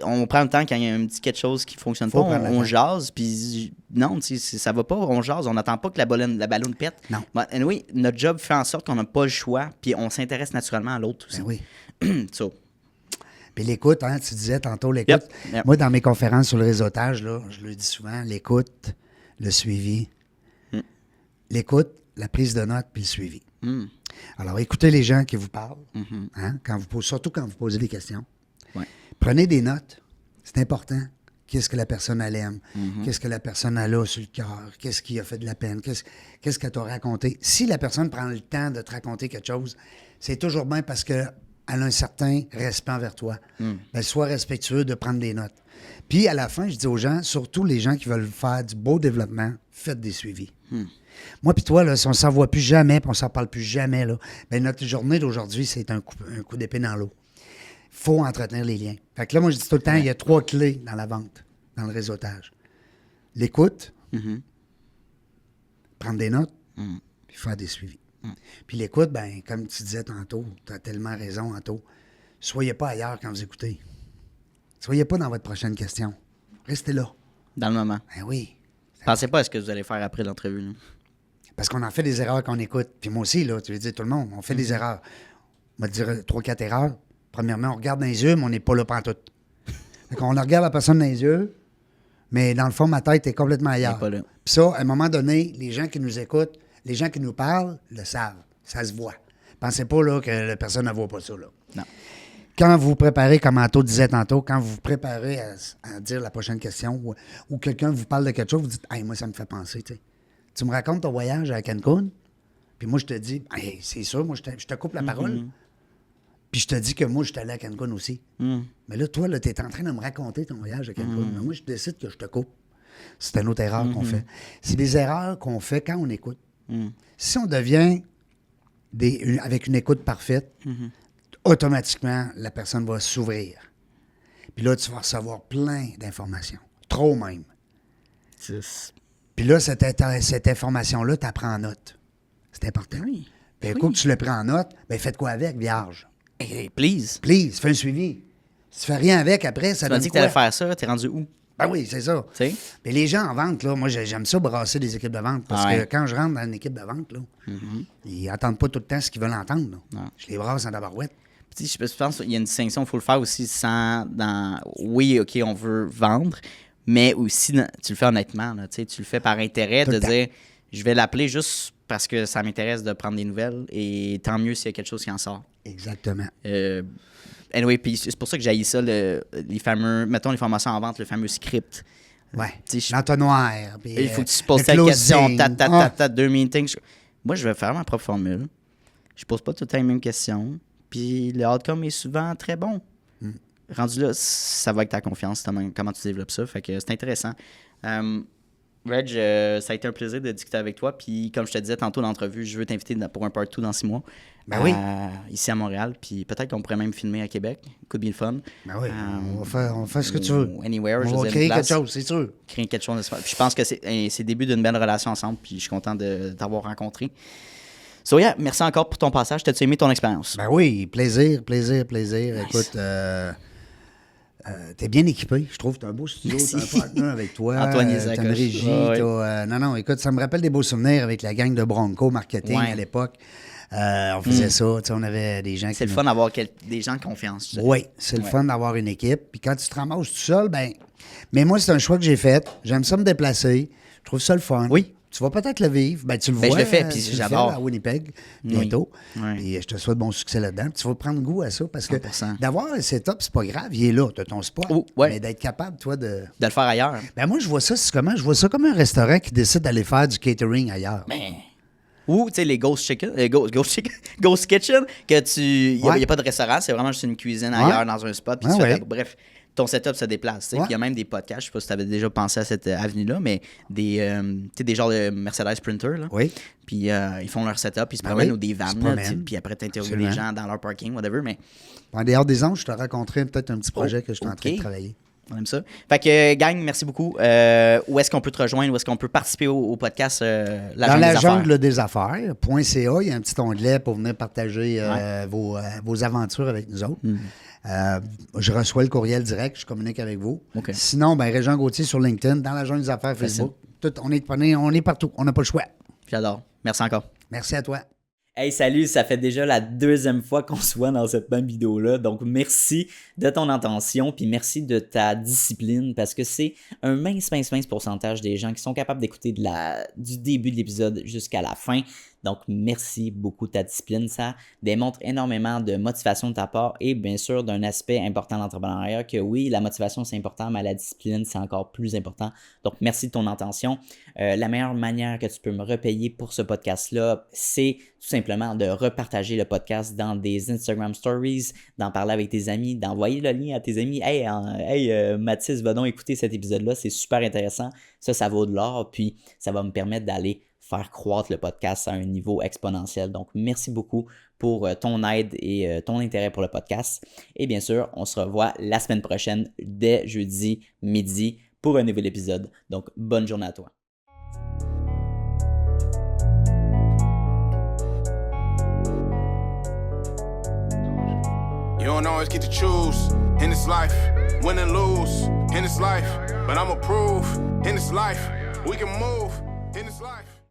on prend le temps quand il y a un petit quelque chose qui fonctionne pas, on jase, puis non, ça va pas, on jase, on n'attend pas que la ballonne pète. Non. But anyway, notre job fait en sorte qu'on n'a pas le choix, puis on s'intéresse naturellement à l'autre aussi. Ben oui. Puis l'écoute, hein, tu disais tantôt l'écoute. Yep. Moi, dans mes conférences sur le réseautage, là, je le dis souvent, l'écoute, le suivi. L'écoute, la prise de notes, puis le suivi. Alors, écoutez les gens qui vous parlent, hein, surtout quand vous posez des questions. Ouais. Prenez des notes. C'est important. Qu'est-ce que la personne elle aime? Qu'est-ce que la personne elle a sur le cœur? Qu'est-ce qui a fait de la peine? Qu'est-ce qu'elle t'a raconté? Si la personne prend le temps de te raconter quelque chose, c'est toujours bien parce qu'elle a un certain respect envers toi. Ben, sois respectueux de prendre des notes. Puis, à la fin, je dis aux gens, surtout les gens qui veulent faire du beau développement, faites des suivis. Moi puis toi, là, si on ne s'en voit plus jamais, puis on ne s'en parle plus jamais, là, ben notre journée d'aujourd'hui, c'est un coup d'épée dans l'eau. Il faut entretenir les liens. Fait que là, moi, je dis tout le temps, il y a 3 clés dans la vente, dans le réseautage. L'écoute, prendre des notes, puis faire des suivis. Puis l'écoute, ben comme tu disais tantôt, tu as tellement raison, Anto, soyez pas ailleurs quand vous écoutez. Soyez pas dans votre prochaine question. Restez là. Dans le moment. Ben oui. Pensez pas à ce que vous allez faire après l'entrevue. Là. Parce qu'on en fait des erreurs quand on écoute. Puis moi aussi, là, tu veux dire, tout le monde, on fait des erreurs. On va te dire 3-4 erreurs. Premièrement, on regarde dans les yeux, mais on n'est pas là pantoute. Donc, on regarde la personne dans les yeux, mais dans le fond, ma tête est complètement ailleurs. Pas là. Puis ça, à un moment donné, les gens qui nous écoutent, les gens qui nous parlent, le savent. Ça se voit. Pensez pas là, que la personne ne voit pas ça. Là. Non. Quand vous vous préparez, comme Anto disait tantôt, quand vous vous préparez à dire la prochaine question ou quelqu'un vous parle de quelque chose, vous dites « Hey, moi, ça me fait penser. » Tu me racontes ton voyage à Cancun, puis moi, je te dis « Hey, c'est sûr, moi, je te coupe la parole. » Puis je te dis que moi, je suis allé à Cancun aussi. Mais là, toi, tu es en train de me raconter ton voyage à Cancun. Mais moi, je décide que je te coupe. C'est une autre erreur qu'on fait. C'est des erreurs qu'on fait quand on écoute. Si on devient avec une écoute parfaite, automatiquement, la personne va s'ouvrir. Puis là, tu vas recevoir plein d'informations. Trop même. Puis là, cette information-là, tu apprends en note. C'est important. Oui. Puis écoute, tu le prends en note, bien, faites quoi avec, vierge? Hey, please. Please, fais un suivi. Si tu fais rien avec, après, ça tu m'as donne dit que quoi? tu allais faire ça, t'es rendu où? Ben oui, c'est ça. T'sais? Mais les gens en vente, là, moi, j'aime ça brasser des équipes de vente parce que quand je rentre dans une équipe de vente, là, ils n'attendent pas tout le temps ce qu'ils veulent entendre. Là. Je les brasse en tabarouette. Je pense qu'il y a une distinction, il faut le faire aussi oui, OK, on veut vendre, mais aussi, tu le fais honnêtement. Là, tu le fais par intérêt de dire, je vais l'appeler juste parce que ça m'intéresse de prendre des nouvelles et tant mieux s'il y a quelque chose qui en sort. Exactement. Anyway, puis c'est pour ça que j'haïs ça, les fameux, mettons les formations en vente, le fameux script. Ouais. L'entonnoir. Il faut que tu poses telle question, 2 meetings. Moi, je vais faire ma propre formule. Je pose pas tout le temps les mêmes questions. Puis le outcome est souvent très bon. Rendu là, ça va avec ta confiance, comment tu développes ça. Fait que c'est intéressant. Reg, ça a été un plaisir de discuter avec toi. Puis comme je te disais tantôt dans l'entrevue, je veux t'inviter pour un part 2 dans 6 mois. Ben oui. Ici à Montréal. Puis peut-être qu'on pourrait même filmer à Québec. Could be le fun. Ben oui. On va faire ce que tu veux. Anywhere. On va créer quelque chose, c'est sûr. Créer quelque chose. Puis je pense que c'est le début d'une belle relation ensemble. Puis je suis content de t'avoir rencontré. So yeah, merci encore pour ton passage. T'as-tu aimé ton expérience? Ben oui, plaisir. Nice. Écoute, t'es bien équipé, je trouve. T'as un beau studio, t'as un partenaire avec toi. Antoine Isaac. T'as une régie. Non, écoute, ça me rappelle des beaux souvenirs avec la gang de Bronco Marketing à l'époque. On faisait ça, on avait des gens qui... C'est le fun d'avoir des gens de confiance. Oui, c'est le fun d'avoir une équipe. Puis quand tu te ramasses tout seul, ben... Mais moi, c'est un choix que j'ai fait. J'aime ça me déplacer. Je trouve ça le fun. Oui. Tu vas peut-être le vivre. Ben, tu le vois. Je le fais, puis j'adore. À Winnipeg, bientôt. Oui. Et je te souhaite bon succès là-dedans. Puis tu vas prendre goût à ça parce que 100%. d'avoir un setup, c'est pas grave. Il est là, tu as ton spot. Mais d'être capable, toi, de le faire ailleurs. Ben, moi, je vois ça, je vois ça comme un restaurant qui décide d'aller faire du catering ailleurs. Ou, tu sais, les Ghost Chicken, Ghost Kitchen, que il n'y a pas de restaurant, c'est vraiment juste une cuisine ailleurs dans un spot. Puis bref, ton setup se déplace. Puis il y a même des podcasts, je sais pas si tu avais déjà pensé à cette avenue-là, mais des genres de Mercedes Sprinter. Là. Oui. Puis ils font leur setup, ils se promènent ou des vannes, puis après tu interviews les gens dans leur parking, whatever. Mais... En dehors des anges, je te raconterai peut-être un petit projet que je suis en train de travailler. On aime ça. Fait que, gang, merci beaucoup. Où est-ce qu'on peut te rejoindre? Où est-ce qu'on peut participer au podcast Dans la jungle des affaires.ca, il y a un petit onglet pour venir partager vos aventures avec nous autres. Je reçois le courriel direct, je communique avec vous. Okay. Sinon, Régent Gauthier sur LinkedIn, dans la jungle des affaires Facebook. On est partout. On n'a pas le choix. J'adore. Merci encore. Merci à toi. Hey, salut, ça fait déjà la 2e fois qu'on se voit dans cette même vidéo-là. Donc, merci de ton attention, puis merci de ta discipline, parce que c'est un mince pourcentage des gens qui sont capables d'écouter du début de l'épisode jusqu'à la fin. Donc, merci beaucoup de ta discipline. Ça démontre énormément de motivation de ta part et bien sûr d'un aspect important de l'entrepreneuriat que oui, la motivation c'est important, mais la discipline c'est encore plus important. Donc, merci de ton attention. La meilleure manière que tu peux me repayer pour ce podcast-là, c'est tout simplement de repartager le podcast dans des Instagram Stories, d'en parler avec tes amis, d'envoyer le lien à tes amis. Hey, Mathis, va donc écouter cet épisode-là, c'est super intéressant. Ça vaut de l'or, puis ça va me permettre d'aller faire croître le podcast à un niveau exponentiel. Donc, merci beaucoup pour ton aide et ton intérêt pour le podcast. Et bien sûr, on se revoit la semaine prochaine dès jeudi midi pour un nouvel épisode. Donc, bonne journée à toi. You don't always get to choose in this life, win and lose in this life. But I'ma prove in this life, we can move in this life.